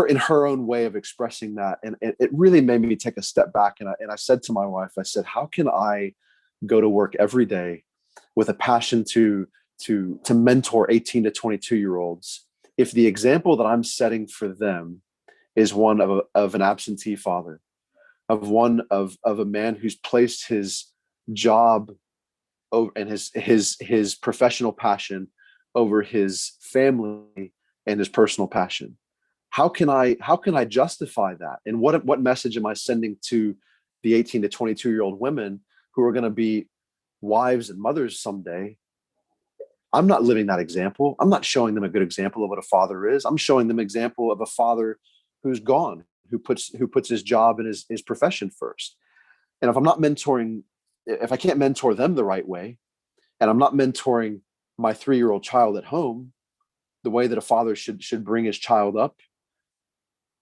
In her own way of expressing that. And it really made me take a step back. And I said to my wife, I said, how can I go to work every day with a passion to mentor 18 to 22-year-olds if the example that I'm setting for them is one of an absentee father, of a man who's placed his job over and his professional passion over his family and his personal passion? How can I justify that? And what message am I sending to the 18 to 22-year-old women who are going to be wives and mothers someday, I'm not living that example. I'm not showing them a good example of what a father is. I'm showing them an example of a father who's gone, who puts his job and his profession first. And if I'm not mentoring, if I can't mentor them the right way, and I'm not mentoring my 3-year-old child at home the way that a father should bring his child up,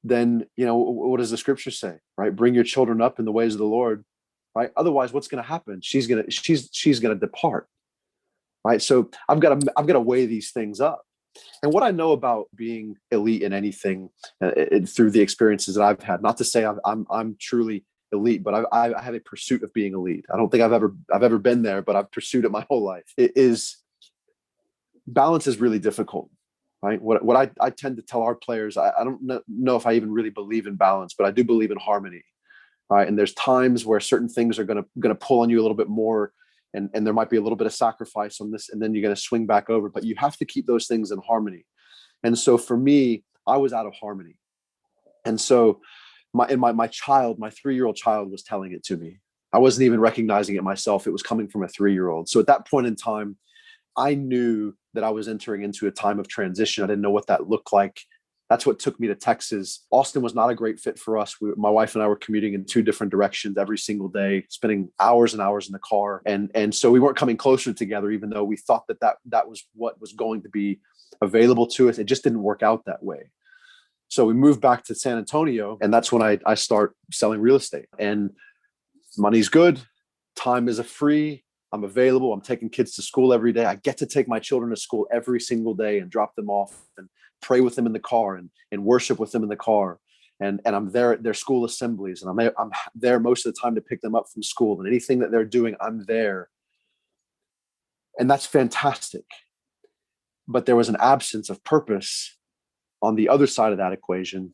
then, what does the scripture say, right? Bring your children up in the ways of the Lord, right? Otherwise, what's going to happen? She's going to depart, right? So I've got to weigh these things up. And what I know about being elite in anything through the experiences that I've had, not to say I'm truly elite, but I have a pursuit of being elite. I don't think I've ever been there, but I've pursued it my whole life. Balance is really difficult. Right. What I tend to tell our players, I don't know if I even really believe in balance, but I do believe in harmony. Right. And there's times where certain things are going to pull on you a little bit more, and there might be a little bit of sacrifice on this, and then you're going to swing back over. But you have to keep those things in harmony. And so for me, I was out of harmony. And so my 3-year-old child was telling it to me. I wasn't even recognizing it myself. It was coming from a 3-year-old. So at that point in time, I knew that I was entering into a time of transition. I didn't know what that looked like. That's what took me to Texas. Austin was not a great fit for us. My wife and I were commuting in 2 different directions every single day, spending hours and hours in the car. And so we weren't coming closer together, even though we thought that was what was going to be available to us. It just didn't work out that way. So we moved back to San Antonio, and that's when I start selling real estate. And money's good. Time is free. I'm available. I'm taking kids to school every day. I get to take my children to school every single day and drop them off and pray with them in the car and worship with them in the car. And I'm there at their school assemblies, and I'm there most of the time to pick them up from school, and anything that they're doing, I'm there. And that's fantastic. But there was an absence of purpose on the other side of that equation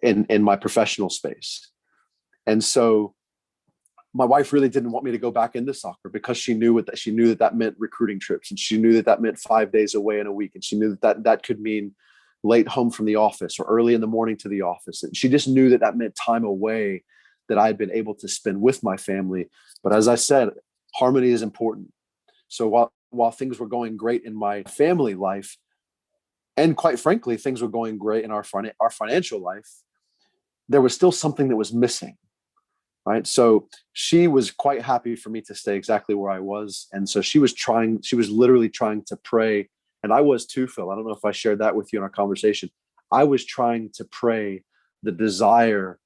in my professional space. And so my wife really didn't want me to go back into soccer, because she knew that meant recruiting trips, and she knew that meant 5 days away in a week. And she knew that could mean late home from the office or early in the morning to the office. And she just knew that meant time away that I had been able to spend with my family. But as I said, harmony is important. So while things were going great in my family life, and quite frankly, things were going great in our financial life, there was still something that was missing. Right. So she was quite happy for me to stay exactly where I was. And so she was literally trying to pray. And I was too, Phil. I don't know if I shared that with you in our conversation. I was trying to pray the desire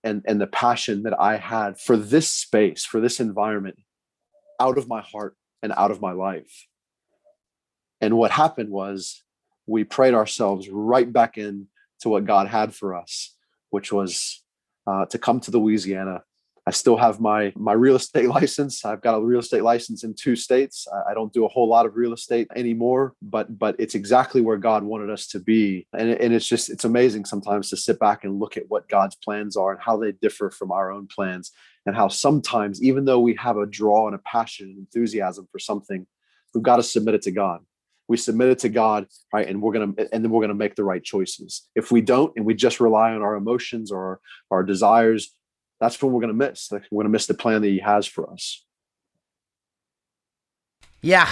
and the passion that I had for this space, for this environment, out of my heart and out of my life. And what happened was we prayed ourselves right back in to what God had for us, which was to come to Louisiana. I still have my real estate license. I've got a real estate license in 2 states. I don't do a whole lot of real estate anymore, but it's exactly where God wanted us to be. And it's amazing sometimes to sit back and look at what God's plans are and how they differ from our own plans, and how sometimes, even though we have a draw and a passion and enthusiasm for something, we've got to submit it to God. We submit it to God, right? And then we're gonna make the right choices. If we don't, and we just rely on our emotions or our desires, that's what we're going to miss. We're going to miss the plan that He has for us. Yeah,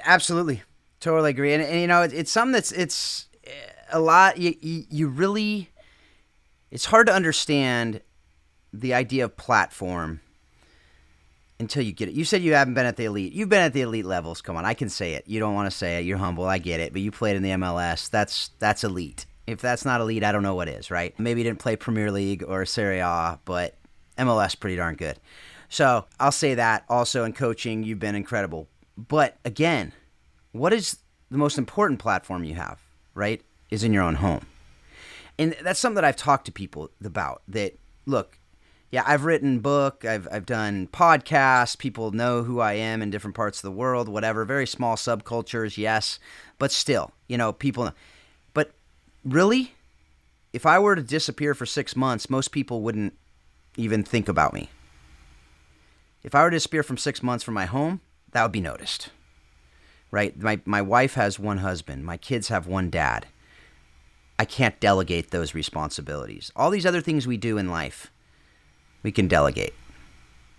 absolutely. Totally agree. And it's something it's a lot. You really, it's hard to understand the idea of platform until you get it. You said you haven't been at the elite. You've been at the elite levels. Come on, I can say it. You don't want to say it. You're humble. I get it. But you played in the MLS. That's elite. If that's not elite, I don't know what is, right? Maybe you didn't play Premier League or Serie A, but MLS pretty darn good. So I'll say that. Also in coaching, you've been incredible. But again, what is the most important platform you have, right, is in your own home. And that's something that I've talked to people about, that, look, yeah, I've written a book, I've done podcasts, people know who I am in different parts of the world, whatever, very small subcultures, yes, but still, people know. But really, if I were to disappear for 6 months, most people wouldn't even think about me. If I were to disappear from 6 months from my home, that would be noticed, right? My wife has one husband. My kids have one dad. I can't delegate those responsibilities. All these other things we do in life, we can delegate.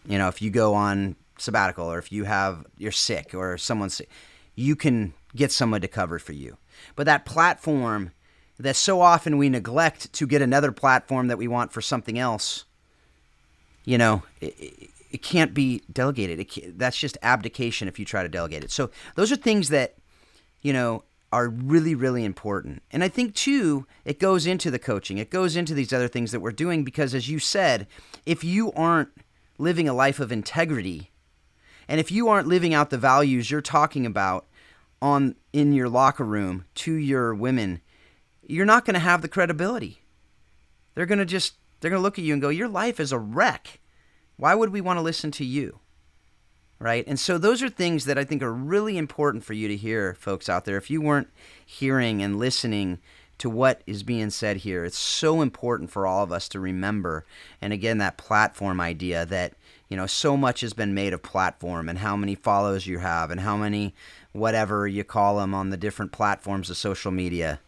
If you go on sabbatical, or if you're sick or someone's sick, you can get someone to cover for you. But that platform that so often we neglect to get another platform that we want for something else, it can't be delegated. That's just abdication if you try to delegate it. So those are things that, are really, really important. And I think, too, it goes into the coaching. It goes into these other things that we're doing because, as you said, if you aren't living a life of integrity, and if you aren't living out the values you're talking about in your locker room to your women, you're not going to have the credibility. They're going to look at you and go, your life is a wreck. Why would we want to listen to you? Right? And so those are things that I think are really important for you to hear, folks out there. If you weren't hearing and listening to what is being said here, it's so important for all of us to remember. And again, that platform idea that, so much has been made of platform and how many follows you have and how many whatever you call them on the different platforms of social media.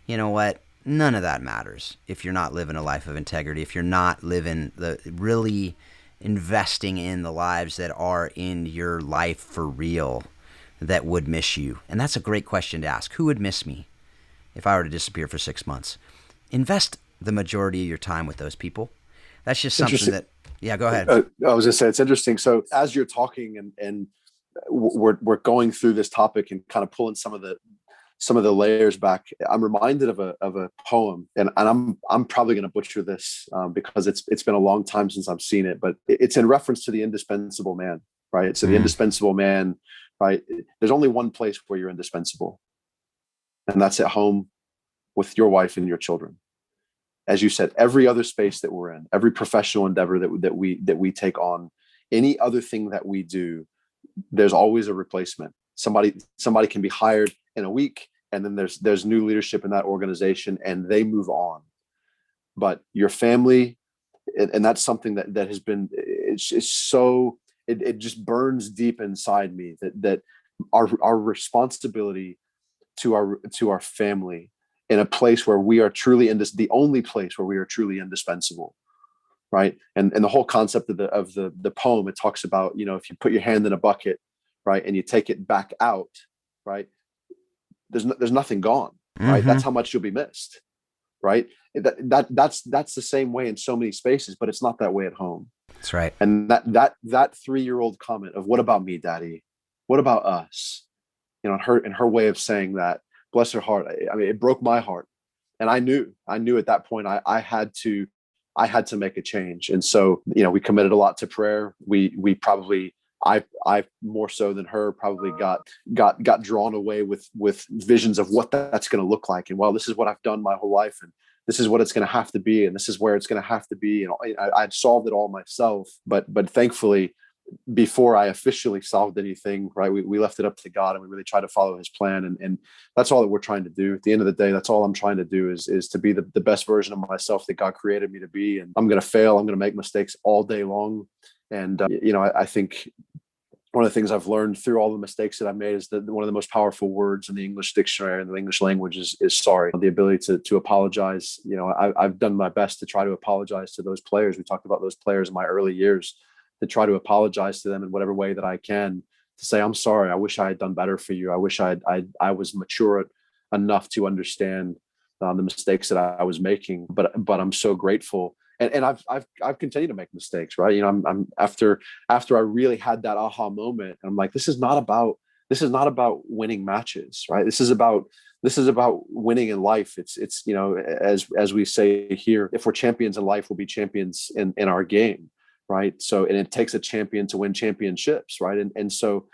You know what? None of that matters if you're not living a life of integrity, if you're not living really investing in the lives that are in your life for real that would miss you. And that's a great question to ask. Who would miss me if I were to disappear for 6 months? Invest the majority of your time with those people. That's just something that, yeah, go ahead. I was going to say, it's interesting. So as you're talking and we're going through this topic and kind of pulling some of the layers back, I'm reminded of a poem, and I'm probably going to butcher this because it's been a long time since I've seen it, but it's in reference to the indispensable man, right? So the indispensable man, right? There's only one place where you're indispensable, and that's at home with your wife and your children. As you said, every other space that we're in, every professional endeavor that we take on, any other thing that we do, there's always a replacement. Somebody can be hired in a week, and then there's new leadership in that organization and they move on. But your family, and that's something that has been, it's so, it just burns deep inside me that our responsibility to our family in a place where we are truly the only place where we are truly indispensable. Right. And the whole concept of the poem, it talks about, if you put your hand in a bucket, right, and you take it back out, right, there's nothing gone, right? That's how much you'll be missed, right? That's the same way in so many spaces, but it's not that way at home. That's right. And that 3-year-old comment of, what about me, Daddy? What about us? In her way of saying that, bless her heart. I mean, it broke my heart. And I knew at that point I had to make a change. And so, we committed a lot to prayer. We probably, I more so than her, probably got drawn away with visions of what that's going to look like. And, well, this is what I've done my whole life, and this is what it's going to have to be, and this is where it's going to have to be. And I'd solved it all myself, but thankfully, before I officially solved anything, right, we left it up to God, and we really tried to follow His plan. And that's all that we're trying to do. At the end of the day, that's all I'm trying to do is to be the best version of myself that God created me to be. And I'm going to fail. I'm going to make mistakes all day long. And, I think one of the things I've learned through all the mistakes that I've made is that one of the most powerful words in the English dictionary and the English language is sorry. The ability to apologize. I've done my best to try to apologize to those players. We talked about those players in my early years, to try to apologize to them in whatever way that I can, to say, I'm sorry. I wish I had done better for you. I wish I was mature enough to understand the mistakes that I was making, but I'm so grateful. And I've continued to make mistakes, right? I'm after I really had that aha moment, I'm like, this is not about winning matches, right? This is about winning in life. It's as we say here, if we're champions in life, we'll be champions in our game, right? So, and it takes a champion to win championships, right? And so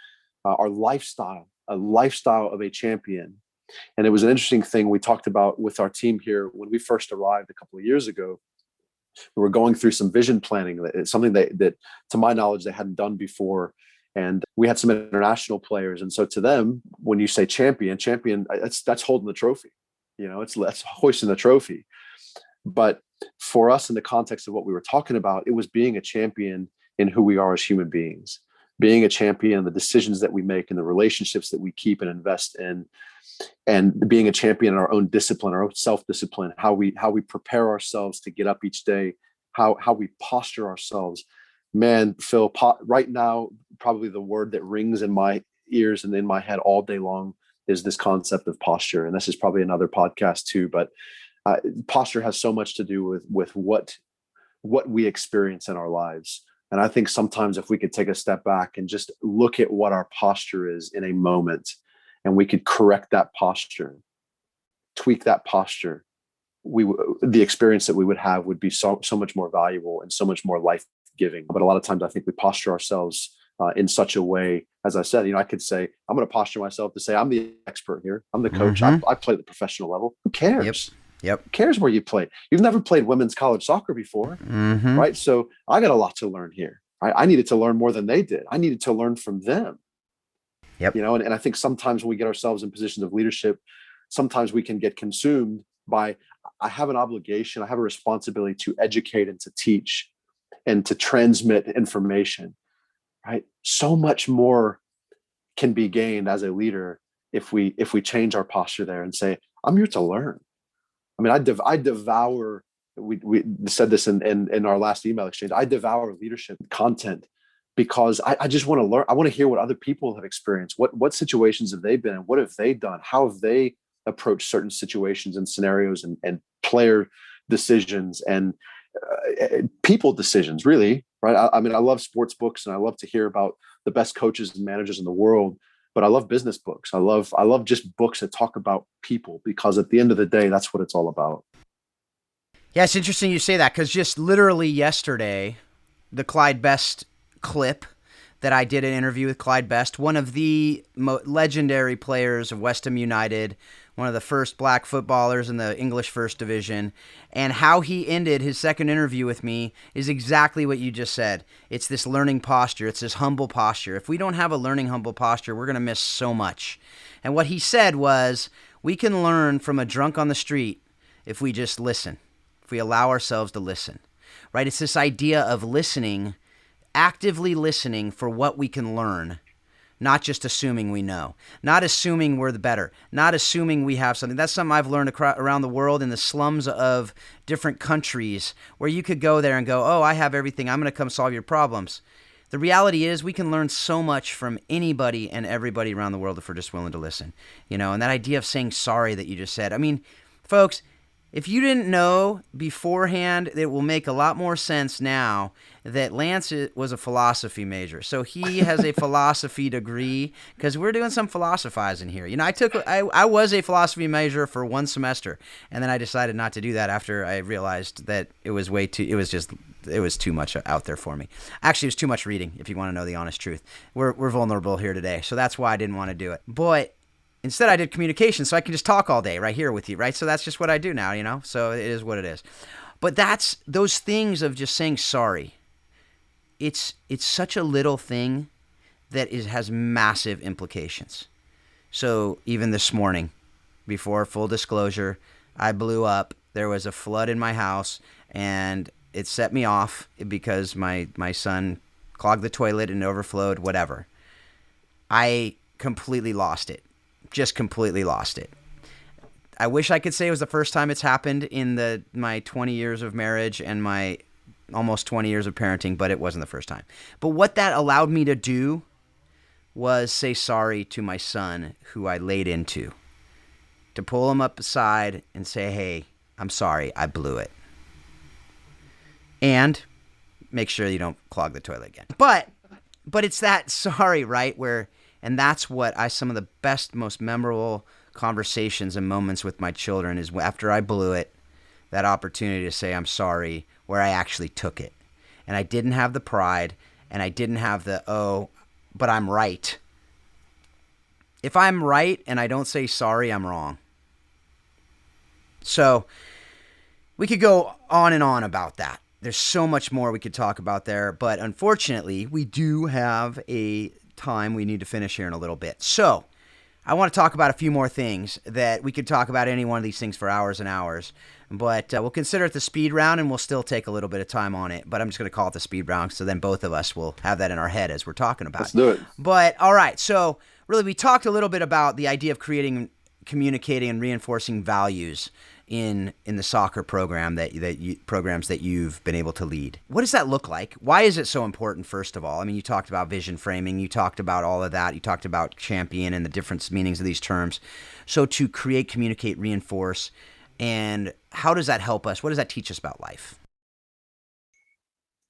our lifestyle, a lifestyle of a champion. And it was an interesting thing we talked about with our team here when we first arrived a couple of years ago. We were going through some vision planning. It's something that, to my knowledge, they hadn't done before. And we had some international players. And so to them, when you say champion, that's holding the trophy. That's hoisting the trophy. But for us, in the context of what we were talking about, it was being a champion in who we are as human beings, being a champion in the decisions that we make and the relationships that we keep and invest in, and being a champion in our own discipline, our own self-discipline, how we prepare ourselves to get up each day, how we posture ourselves. Man, Phil, right now, probably the word that rings in my ears and in my head all day long is this concept of posture. And this is probably another podcast too, but posture has so much to do with what we experience in our lives. And I think sometimes if we could take a step back and just look at what our posture is in a moment, and we could correct that posture, tweak that posture, the experience that we would have would be so much more valuable and so much more life-giving. But a lot of times I think we posture ourselves in such a way, as I said, I could say, I'm going to posture myself to say, I'm the expert here. I'm the coach. I play at the professional level. Who cares? Yep. Who cares where you play? You've never played women's college soccer before, right? So I got a lot to learn here. Right? I needed to learn more than they did. I needed to learn from them. Yep. And I think sometimes when we get ourselves in positions of leadership, sometimes we can get consumed by, I have an obligation, I have a responsibility to educate and to teach and to transmit information, right? So much more can be gained as a leader if we change our posture there and say, I'm here to learn. I mean, I devour, we said this in our last email exchange, I devour leadership content because I just want to learn. I want to hear what other people have experienced. What situations have they been in? What have they done? How have they approached certain situations and scenarios and player decisions and people decisions, really, right? I mean, I love sports books and I love to hear about the best coaches and managers in the world, but I love business books. I love just books that talk about people, because at the end of the day, that's what it's all about. Yeah, it's interesting you say that, because just literally yesterday, the Clyde Best clip that I did an interview with Clyde Best, one of the legendary players of West Ham United, one of the first black footballers in the English First Division, and how he ended his second interview with me is exactly what you just said. It's this learning posture. It's this humble posture. If we don't have a learning, humble posture, we're going to miss so much. And what he said was, we can learn from a drunk on the street if we just listen, if we allow ourselves to listen, right? It's this idea of listening, actively listening for what we can learn, not just assuming we know, not assuming we're the better, not assuming we have something. That's something I've learned around the world in the slums of different countries, where you could go there and go, oh, I have everything, I'm going to come solve your problems. The reality is we can learn so much from anybody and everybody around the world if we're just willing to listen. And that idea of saying sorry that you just said, I mean, folks, if you didn't know beforehand, it will make a lot more sense now that Lance was a philosophy major. So he has a philosophy degree, because we're doing some philosophizing here. I was a philosophy major for one semester, and then I decided not to do that after I realized that it was too much out there for me. Actually, it was too much reading, if you want to know the honest truth. We're vulnerable here today, so that's why I didn't want to do it. But instead, I did communication, so I can just talk all day right here with you, right? So that's just what I do now, So it is what it is. But that's those things of just saying sorry. It's such a little thing that has massive implications. So even this morning, before full disclosure, I blew up. There was a flood in my house, and it set me off because my son clogged the toilet and overflowed, whatever. I completely lost it. Just completely lost it. I wish I could say it was the first time it's happened in my 20 years of marriage and my almost 20 years of parenting, but it wasn't the first time. But what that allowed me to do was say sorry to my son, who I laid into, to pull him up aside and say, hey, I'm sorry, I blew it. And make sure you don't clog the toilet again. But it's that sorry, right, and that's what some of the best, most memorable conversations and moments with my children is after I blew it, that opportunity to say I'm sorry, where I actually took it. And I didn't have the pride, and I didn't have the, oh, but I'm right. If I'm right and I don't say sorry, I'm wrong. So we could go on and on about that. There's so much more we could talk about there, but unfortunately, we do have a time we need to finish here in a little bit. So I want to talk about a few more things that we could talk about any one of these things for hours and hours, but we'll consider it the speed round, and we'll still take a little bit of time on it, but I'm just going to call it the speed round, so then both of us will have that in our head as we're talking about Let's do it. But all right, so really we talked a little bit about the idea of creating, communicating, and reinforcing values in the soccer program programs that you've been able to lead. What does that look like? Why is it so important, first of all? I mean, you talked about vision framing, you talked about all of that, you talked about champion and the different meanings of these terms. So to create, communicate, reinforce, and how does that help us? What does that teach us about life?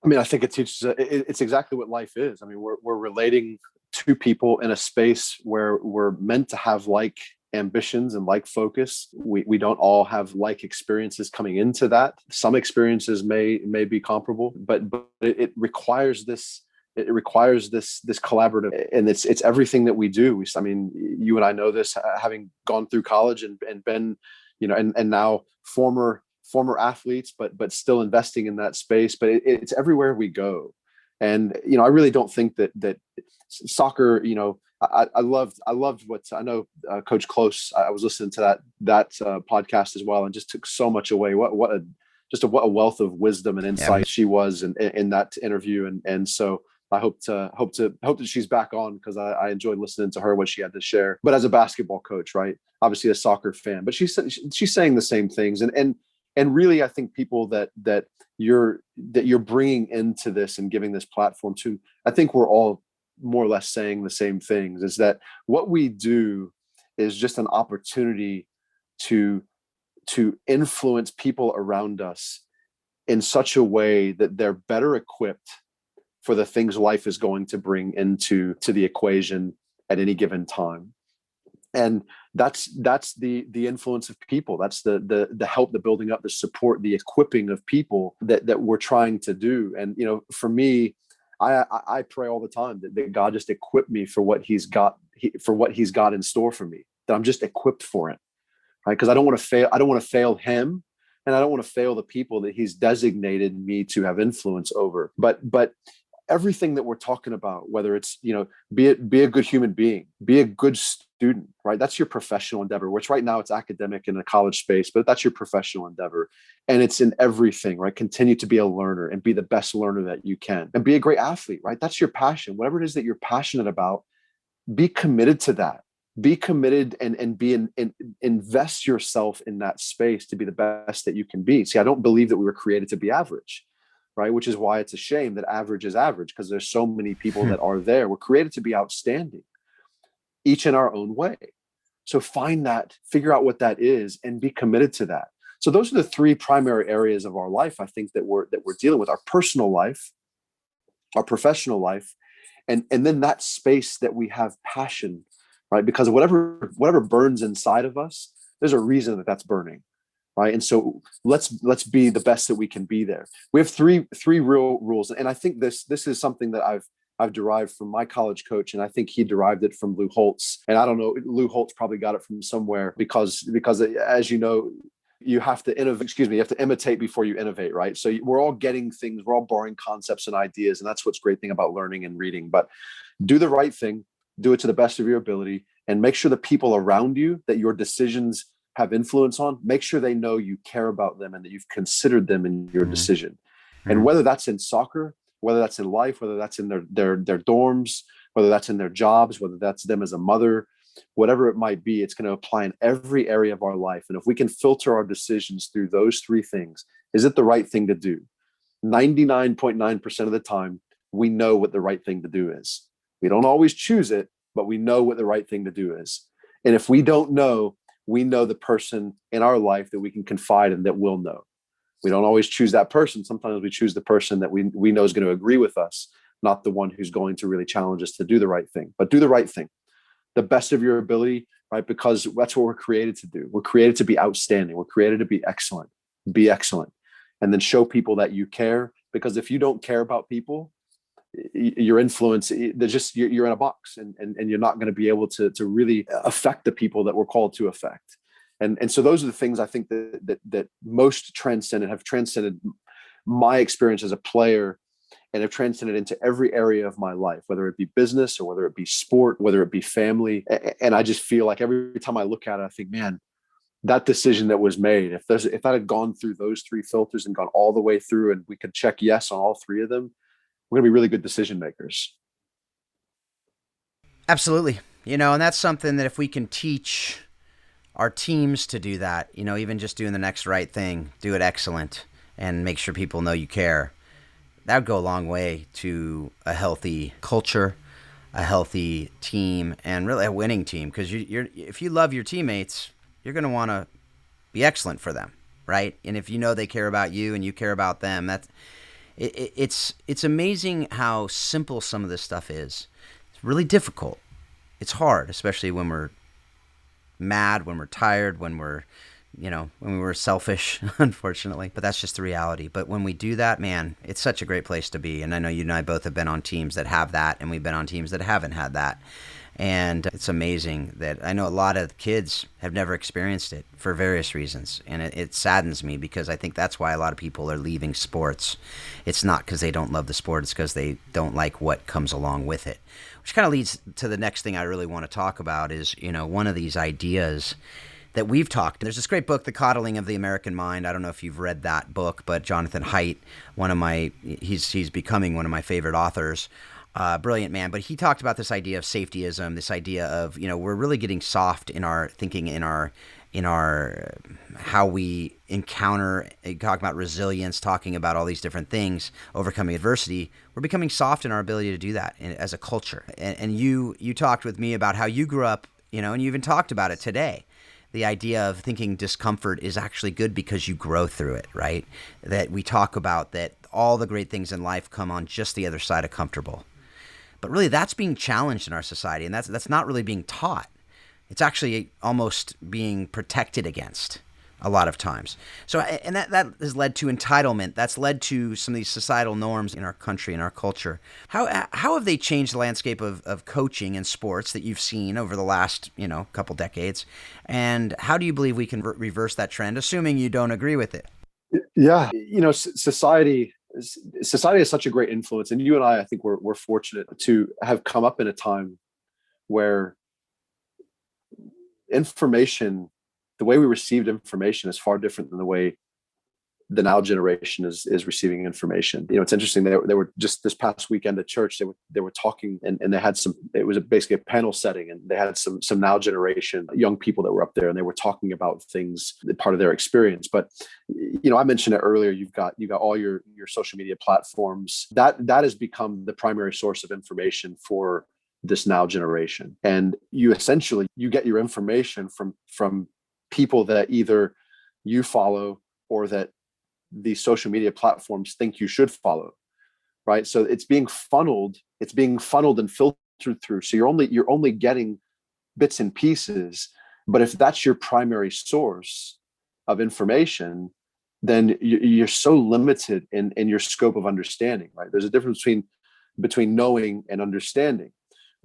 I mean, I think it teaches, it's exactly what life is. I mean, we're relating to people in a space where we're meant to have like ambitions and like focus. We don't all have like experiences coming into that. Some experiences may be comparable, but it requires this. It requires this collaborative, and it's everything that we do. I mean, you and I know this, having gone through college and been, and now former athletes, but still investing in that space. But it's everywhere we go. And, I really don't think that soccer, I loved what I know, Coach Close, I was listening to that podcast as well, and just took so much away. What a wealth of wisdom and insight she was in that interview. And so I hope that she's back on, because I enjoyed listening to her, what she had to share. But as a basketball coach, right, obviously a soccer fan, but she's saying the same things. And really, I think people that you're bringing into this and giving this platform to, I think we're all more or less saying the same things, is that what we do is just an opportunity to influence people around us in such a way that they're better equipped for the things life is going to bring into the equation at any given time. And that's the influence of people. That's the help, the building up, the support, the equipping of people that we're trying to do. And, for me, I pray all the time that God just equip me for what he's got in store for me, that I'm just equipped for it. Right. Because I don't want to fail. I don't want to fail him, and I don't want to fail the people that he's designated me to have influence over. But everything that we're talking about, whether it's, be a good human being, be a good student, right? That's your professional endeavor, which right now it's academic in a college space, but that's your professional endeavor. And it's in everything, right? Continue to be a learner and be the best learner that you can, and be a great athlete, right? That's your passion. Whatever it is that you're passionate about, be committed to that. Be committed and invest yourself in that space to be the best that you can be. See, I don't believe that we were created to be average. Right. Which is why it's a shame that average is average, because there's so many people that are there. We're created to be outstanding, each in our own way. So find that, figure out what that is, and be committed to that. So those are the three primary areas of our life, I think, that we're dealing with: our personal life, our professional life, and then that space that we have passion, right? Because whatever burns inside of us, there's a reason that that's burning. Right. And so let's be the best that we can be there. We have three real rules. And I think this is something that I've derived from my college coach. And I think he derived it from Lou Holtz. And I don't know, Lou Holtz probably got it from somewhere, because as you know, you have to you have to imitate before you innovate. Right. So we're all getting things, we're all borrowing concepts and ideas. And that's what's great thing about learning and reading. But do the right thing, do it to the best of your ability, and make sure the people around you that your decisions have influence on, make sure they know you care about them and that you've considered them in your decision. Mm-hmm. And whether that's in soccer, whether that's in life, whether that's in their dorms, whether that's in their jobs, whether that's them as a mother, whatever it might be, it's going to apply in every area of our life. And if we can filter our decisions through those three things, is it the right thing to do? 99.9% of the time, we know what the right thing to do is. We don't always choose it, but we know what the right thing to do is. And if we don't know, we know the person in our life that we can confide in that will know. We don't always choose that person. Sometimes we choose the person that we know is going to agree with us, not the one who's going to really challenge us to do the right thing. But do the right thing, the best of your ability, right? Because that's what we're created to do. We're created to be outstanding. We're created to be excellent. Be excellent. And then show people that you care. Because if you don't care about people, your influence, you're in a box, and you're not going to be able to really affect the people that we're called to affect. And so those are the things I think that most have transcended my experience as a player, and have transcended into every area of my life, whether it be business or whether it be sport, whether it be family. And I just feel like every time I look at it, I think, man, that decision that was made, if that had gone through those three filters and gone all the way through, and we could check yes on all three of them, we're going to be really good decision makers. Absolutely. And that's something that if we can teach our teams to do that, even just doing the next right thing, do it excellent, and make sure people know you care. That would go a long way to a healthy culture, a healthy team, and really a winning team. Because if you love your teammates, you're going to want to be excellent for them, right? And if you know they care about you and you care about them, it's amazing how simple some of this stuff is. It's really difficult. It's hard, especially when we're mad, when we're tired, when we were selfish, unfortunately. But that's just the reality. But when we do that, man, it's such a great place to be. And I know you and I both have been on teams that have that, and we've been on teams that haven't had that. And it's amazing that I know a lot of kids have never experienced it for various reasons. And it saddens me, because I think that's why a lot of people are leaving sports. It's not because they don't love the sport. It's because they don't like what comes along with it. Which kind of leads to the next thing I really want to talk about is, one of these ideas that we've talked. There's this great book, The Coddling of the American Mind. I don't know if you've read that book, but Jonathan Haidt, he's becoming one of my favorite authors. Brilliant man, but he talked about this idea of safetyism, this idea of, we're really getting soft in our thinking, in our how we encounter, talking about resilience, talking about all these different things, overcoming adversity. We're becoming soft in our ability to do that as a culture. And you talked with me about how you grew up, and you even talked about it today. The idea of thinking discomfort is actually good because you grow through it, right? That we talk about that all the great things in life come on just the other side of comfortable. But really, that's being challenged in our society, and that's not really being taught. It's actually almost being protected against a lot of times. So, and that has led to entitlement. That's led to some of these societal norms in our country, in our culture. How have they changed the landscape of coaching and sports that you've seen over the last, couple decades? And how do you believe we can reverse that trend, assuming you don't agree with it? Yeah, society has such a great influence, and you and I think we're fortunate to have come up in a time where information, the way we received information, is far different than the way the now generation is receiving information. It's interesting. They were just this past weekend at church. They were talking, and they had it was basically a panel setting, and they had some now generation young people that were up there, and they were talking about things, part of their experience. But I mentioned it earlier. You've got all your social media platforms. That has become the primary source of information for this now generation, and you essentially get your information from people that either you follow or that these social media platforms think you should follow, right? So it's being funneled and filtered through. So you're only getting bits and pieces. But if that's your primary source of information, then you're so limited in your scope of understanding, right? There's a difference between knowing and understanding,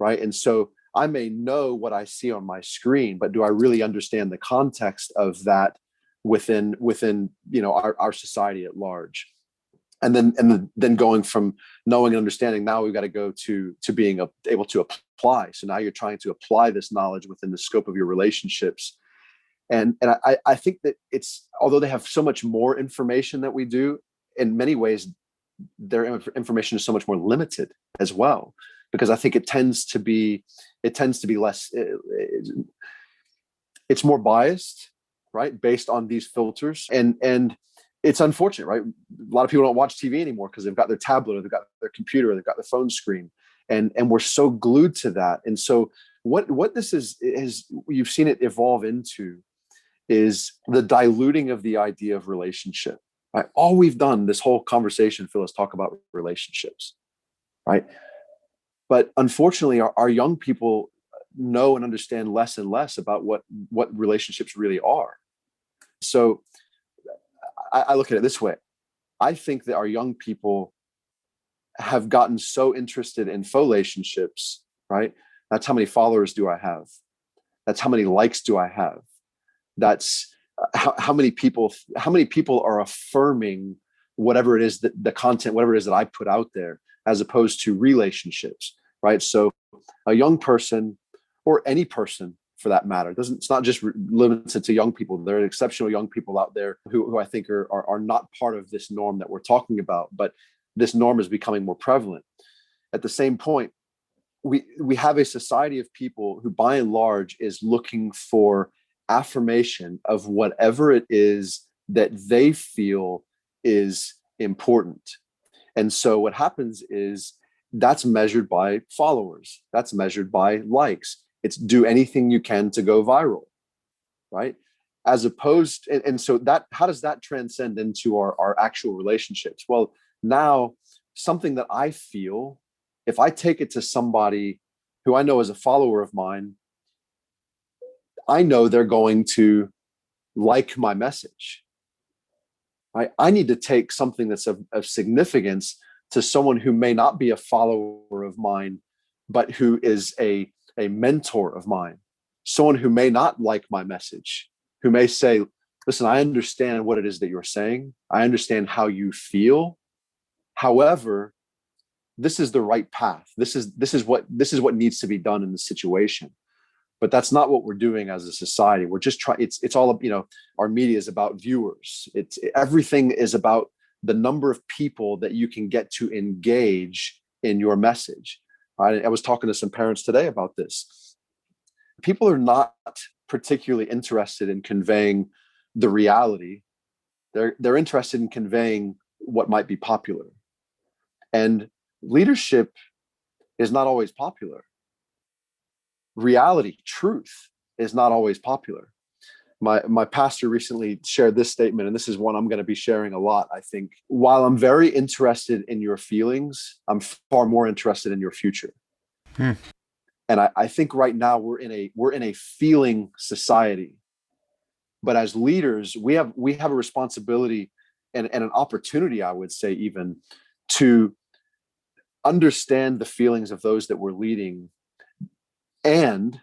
right? And so I may know what I see on my screen, but do I really understand the context of that within our society at large? And then going from knowing and understanding, now we've got to go to being able to apply. So now you're trying to apply this knowledge within the scope of your relationships. And I think that although they have so much more information that we do, in many ways, their information is so much more limited as well, because I think it tends to be less, it's more biased, right, based on these filters. And it's unfortunate, right? A lot of people don't watch TV anymore because they've got their tablet, or they've got their computer, or they've got their phone screen. And we're so glued to that. And so what this is you've seen it evolve into is the diluting of the idea of relationship, right? All we've done this whole conversation, Phil, is talk about relationships, right? But unfortunately, our young people know and understand less and less about what relationships really are. So I look at it this way. I think that our young people have gotten so interested in relationships, right? That's how many followers do I have? That's how many likes do I have? That's how many people are affirming whatever it is, that the content, whatever it is that I put out there, as opposed to relationships, right? So a young person, or any person for that matter, it's not just limited to young people. There are exceptional young people out there who I think are not part of this norm that we're talking about, but this norm is becoming more prevalent. At the same point, we have a society of people who by and large is looking for affirmation of whatever it is that they feel is important. And so what happens is that's measured by followers. That's measured by likes. It's do anything you can to go viral, right? As opposed, and so that, how does that transcend into our actual relationships? Well, now something that I feel, if I take it to somebody who I know is a follower of mine, I know they're going to like my message. I need to take something that's of significance to someone who may not be a follower of mine, but who is a mentor of mine, someone who may not like my message, who may say, listen, I understand what it is that you're saying. I understand how you feel. However, this is the right path. This is what needs to be done in the situation. But that's not what we're doing as a society. We're just trying, it's all, our media is about viewers. Everything is about the number of people that you can get to engage in your message. I was talking to some parents today about this. People are not particularly interested in conveying the reality. They're interested in conveying what might be popular. And leadership is not always popular. Reality, truth is not always popular. My pastor recently shared this statement, and this is one I'm going to be sharing a lot. I think, while I'm very interested in your feelings, I'm far more interested in your future. And I think right now we're in a feeling society. But as leaders, we have a responsibility and an opportunity, I would say, even to understand the feelings of those that we're leading, and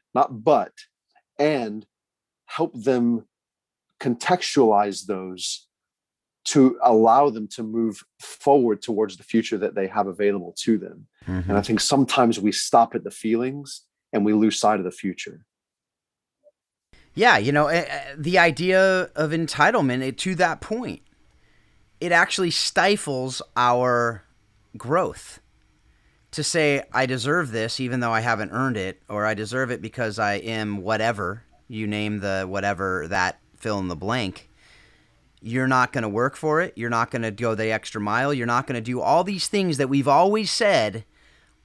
help them contextualize those to allow them to move forward towards the future that they have available to them. Mm-hmm. And I think sometimes we stop at the feelings and we lose sight of the future. Yeah, the idea of entitlement, to that point, it actually stifles our growth. To say, I deserve this even though I haven't earned it, or I deserve it because I am whatever, you name the whatever, that fill in the blank, you're not going to work for it. You're not going to go the extra mile. You're not going to do all these things that we've always said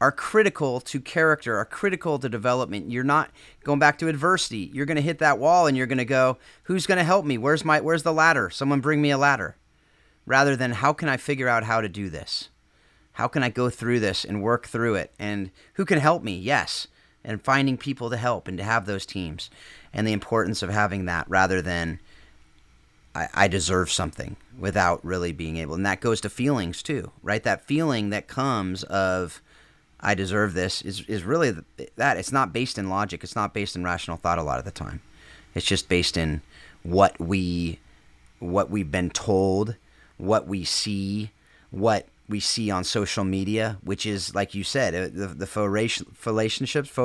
are critical to character, are critical to development. You're not going back to adversity. You're going to hit that wall and you're going to go, who's going to help me? Where's the ladder? Someone bring me a ladder. Rather than, how can I figure out how to do this? How can I go through this and work through it? And who can help me? Yes. And finding people to help and to have those teams, and the importance of having that, rather than I deserve something without really being able. And that goes to feelings too, right? That feeling that comes of I deserve this is really that. It's not based in logic. It's not based in rational thought a lot of the time. It's just based in what we've been told, what we see, what we see on social media, which is, like you said, the faux relationships,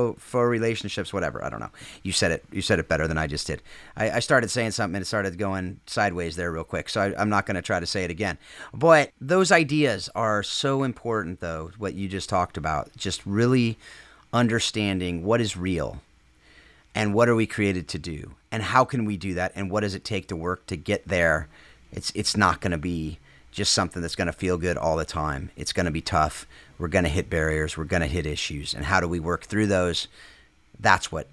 whatever. I don't know. You said it better than I just did. I started saying something and it started going sideways there real quick. So I'm not going to try to say it again. But those ideas are so important, though, what you just talked about, just really understanding what is real and what are we created to do and how can we do that and what does it take to work to get there. It's not going to be just something that's going to feel good all the time. It's going to be tough. We're going to hit barriers. We're going to hit issues. And how do we work through those? That's what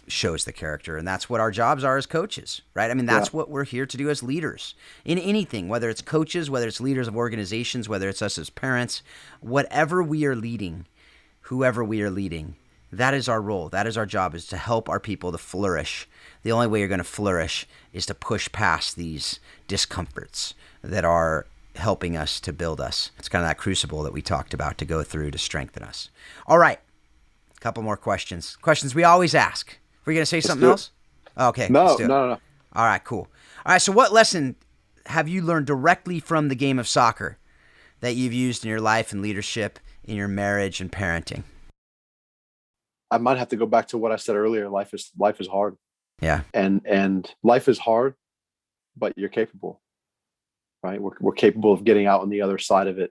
shows the character. And that's what our jobs are as coaches, right? I mean, that's what we're here to do as leaders in anything, whether it's coaches, whether it's leaders of organizations, whether it's us as parents, whatever we are leading, whoever we are leading, that is our role. That is our job, is to help our people to flourish. The only way you're going to flourish is to push past these discomforts that are helping us to build us. It's kind of that crucible that we talked about to go through to strengthen us. All right. A couple more questions. Questions we always ask. Were you going to say something else? Okay. No. All right, cool. All right. So what lesson have you learned directly from the game of soccer that you've used in your life and leadership, in your marriage and parenting? I might have to go back to what I said earlier. Life is hard. Yeah. And life is hard, but you're capable. Right. We're capable of getting out on the other side of it.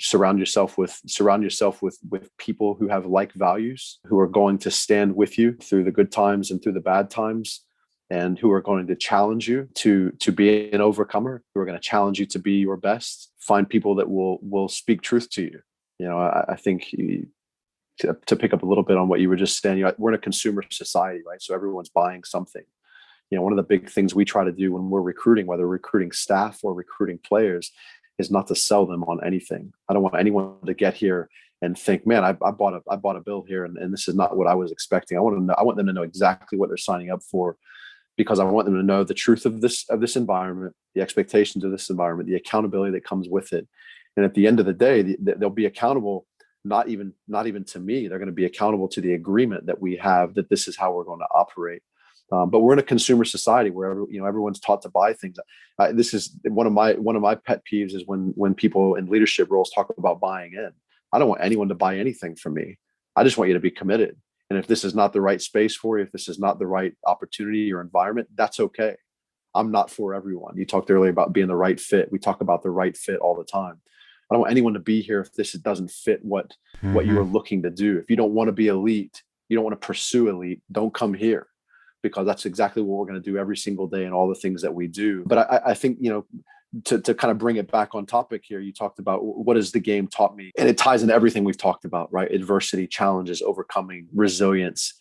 Surround yourself with people who have like values, who are going to stand with you through the good times and through the bad times. and who are going to challenge you to be an overcomer, who are going to challenge you to be your best. Find people that will speak truth to you. I think to pick up a little bit on what you were just saying, we're in a consumer society, right? So everyone's buying something. One of the big things we try to do when we're recruiting, whether recruiting staff or recruiting players, is not to sell them on anything. I don't want anyone to get here and think, man, I bought a bill here, and this is not what I was expecting. I want them to know exactly what they're signing up for, because I want them to know the truth of this environment, the expectations of this environment, the accountability that comes with it. And at the end of the day, they'll be accountable, not even to me. They're going to be accountable to the agreement that we have, that this is how we're going to operate. But we're in a consumer society where everyone's taught to buy things. This is one of my pet peeves, is when people in leadership roles talk about buying in. I don't want anyone to buy anything from me. I just want you to be committed. And if this is not the right space for you, if this is not the right opportunity or environment, that's okay. I'm not for everyone. You talked earlier about being the right fit. We talk about the right fit all the time. I don't want anyone to be here if this doesn't fit what you are looking to do. If you don't want to be elite, you don't want to pursue elite, don't come here, because that's exactly what we're going to do every single day and all the things that we do. But I think, to kind of bring it back on topic here, you talked about what has the game taught me? And it ties into everything we've talked about, right? Adversity, challenges, overcoming, resilience.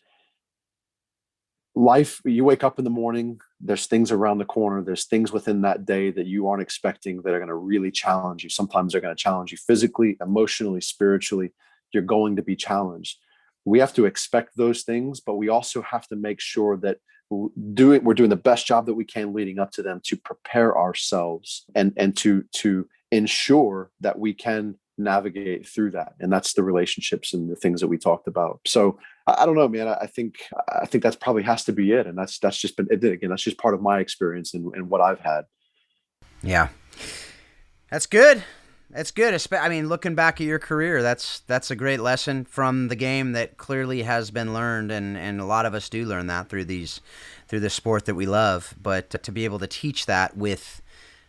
Life, you wake up in the morning, there's things around the corner, there's things within that day that you aren't expecting that are going to really challenge you. Sometimes they're going to challenge you physically, emotionally, spiritually. You're going to be challenged. We have to expect those things, but we also have to make sure that we're doing the best job that we can leading up to them, to prepare ourselves and to ensure that we can navigate through that. And that's the relationships and the things that we talked about. So I don't know, man. I think that's probably has to be it. And that's just been, again, that's just part of my experience and what I've had. Yeah, that's good. That's good. I mean, looking back at your career, that's a great lesson from the game that clearly has been learned, and a lot of us do learn that through the sport that we love. But to be able to teach that with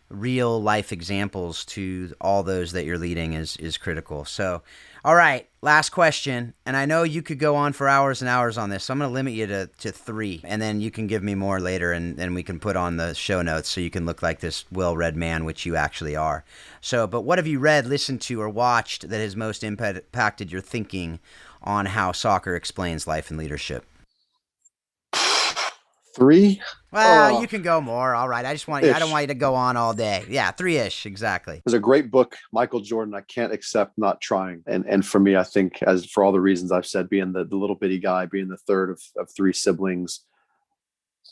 real life examples to all those that you're leading is critical. So, all right, last question. And I know you could go on for hours and hours on this, so I'm going to limit you to 3, and then you can give me more later, and we can put on the show notes so you can look like this well-read man, which you actually are. So, but what have you read, listened to, or watched that has most impacted your thinking on how soccer explains life and leadership? 3? Well, you can go more. All right. I don't want you to go on all day. Yeah, 3-ish. Exactly. There's a great book, Michael Jordan, I Can't Accept Not Trying. And for me, I think, as for all the reasons I've said, being the little bitty guy, being the third of 3 siblings,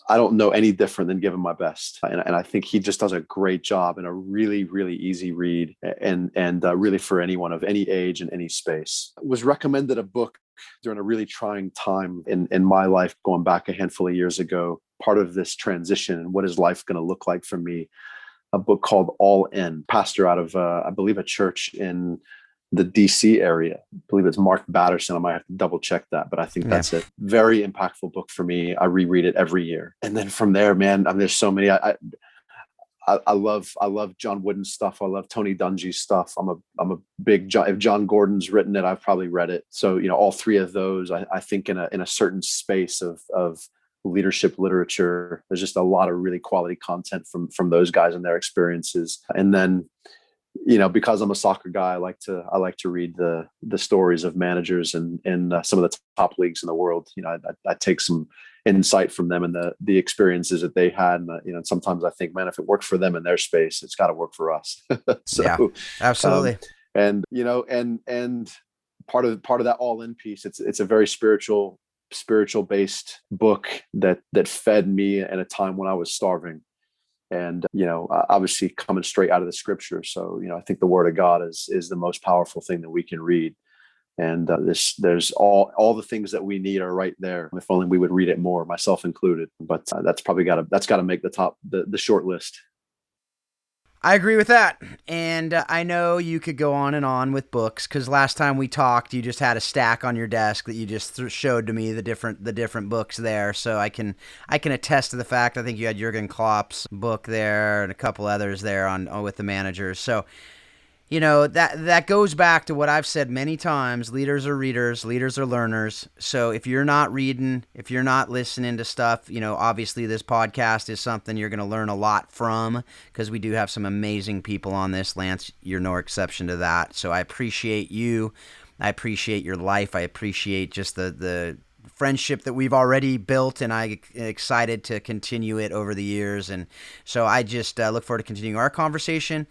I don't know any different than giving my best. And I think he just does a great job, and a really, really easy read, and really for anyone of any age and any space. Was recommended a book during a really trying time in my life, going back a handful of years ago, part of this transition and what is life going to look like for me. A book called All In, pastor out of, I believe, a church in the DC area. I believe it's Mark Batterson. I might have to double check that, but I think that's it. Very impactful book for me. I reread it every year. And then from there, man, there's so many. I love John Wooden's stuff. I love Tony Dungy's stuff. I'm a big John. If John Gordon's written it, I've probably read it. So, all 3 of those, I think in a certain space of leadership literature, there's just a lot of really quality content from those guys and their experiences. And then, because I'm a soccer guy, I like to read the stories of managers and some of the top leagues in the world. I take some insight from them and the experiences that they had. And, sometimes I think, man, if it worked for them in their space, it's got to work for us. So, yeah, absolutely. And part of that All In piece, it's a very spiritual based book that fed me in a time when I was starving. And, obviously coming straight out of the scripture. So, I think the word of God is the most powerful thing that we can read. And there's all the things that we need are right there. If only we would read it more, myself included. But that's got to make the short list. I agree with that. And I know you could go on and on with books, because last time we talked, you just had a stack on your desk that you just showed to me the different books there. So I can attest to the fact. I think you had Jurgen Klopp's book there and a couple others there on with the managers. So, that goes back to what I've said many times. Leaders are readers, leaders are learners. So if you're not reading, if you're not listening to stuff, obviously this podcast is something you're going to learn a lot from, because we do have some amazing people on this. Lance, you're no exception to that. So I appreciate you. I appreciate your life. I appreciate just the friendship that we've already built, and I'm excited to continue it over the years. And so I just look forward to continuing our conversation.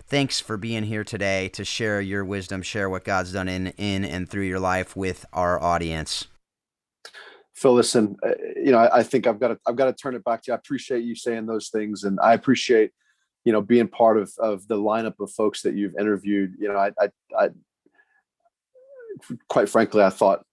Thanks for being here today to share your wisdom, share what God's done in and through your life with our audience. Phil, listen, I think I've got to turn it back to you. I appreciate you saying those things, and I appreciate, being part of the lineup of folks that you've interviewed. I quite frankly, I thought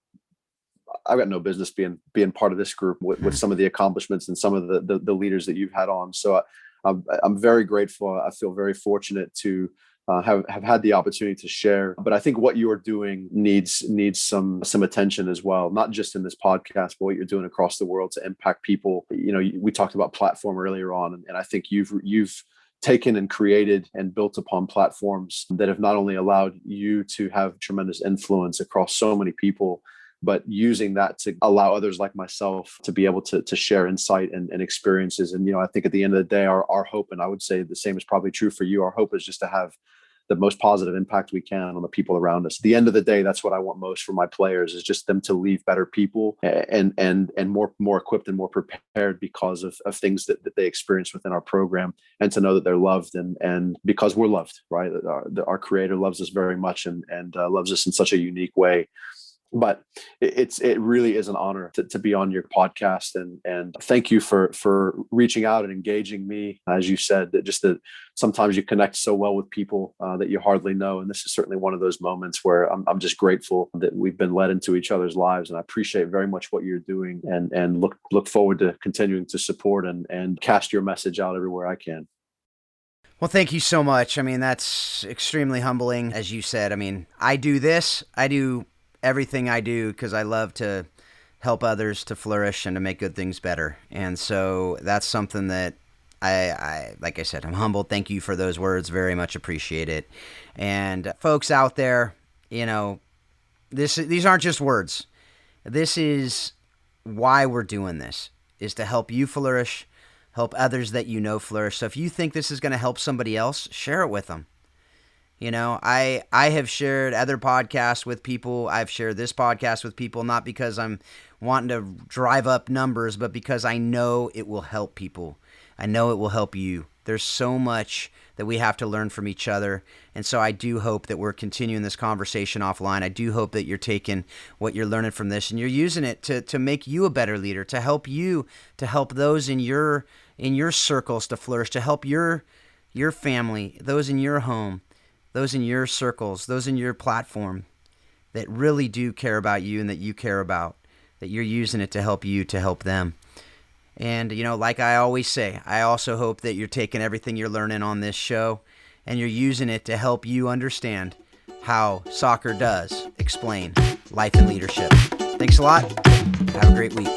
I've got no business being part of this group with some of the accomplishments and some of the leaders that you've had on. So I'm very grateful. I feel very fortunate to have had the opportunity to share. But I think what you are doing needs some attention as well, not just in this podcast, but what you're doing across the world to impact people. We talked about platform earlier on, and I think you've taken and created and built upon platforms that have not only allowed you to have tremendous influence across so many people, but using that to allow others like myself to be able to share insight and experiences. And, I think at the end of the day, our hope, and I would say the same is probably true for you, our hope is just to have the most positive impact we can on the people around us. At the end of the day, that's what I want most for my players, is just them to leave better people and more equipped and more prepared because of things that they experience within our program, and to know that they're loved and because we're loved, right? Our Creator loves us very much and loves us in such a unique way. But it really is an honor to be on your podcast, and thank you for reaching out and engaging me. As you said, that sometimes you connect so well with people that you hardly know, and this is certainly one of those moments where I'm just grateful that we've been led into each other's lives, and I appreciate very much what you're doing, and look forward to continuing to support and cast your message out everywhere I can. Well, thank you so much. I mean, that's extremely humbling. As you said, I do everything I do because I love to help others to flourish and to make good things better. And so that's something that I like I said, I'm humbled. Thank you for those words. Very much appreciate it. And folks out there, these aren't just words. This is why we're doing this, is to help you flourish, help others that flourish. So if you think this is going to help somebody else, share it with them. I have shared other podcasts with people. I've shared this podcast with people, not because I'm wanting to drive up numbers, but because I know it will help people. I know it will help you. There's so much that we have to learn from each other. And so I do hope that we're continuing this conversation offline. I do hope that you're taking what you're learning from this and you're using it to make you a better leader, to help those in your circles to flourish, to help your family, those in your home, those in your circles, those in your platform that really do care about you and that you care about, that you're using it to help you, to help them. And, like I always say, I also hope that you're taking everything you're learning on this show and you're using it to help you understand how soccer does explain life and leadership. Thanks a lot. Have a great week.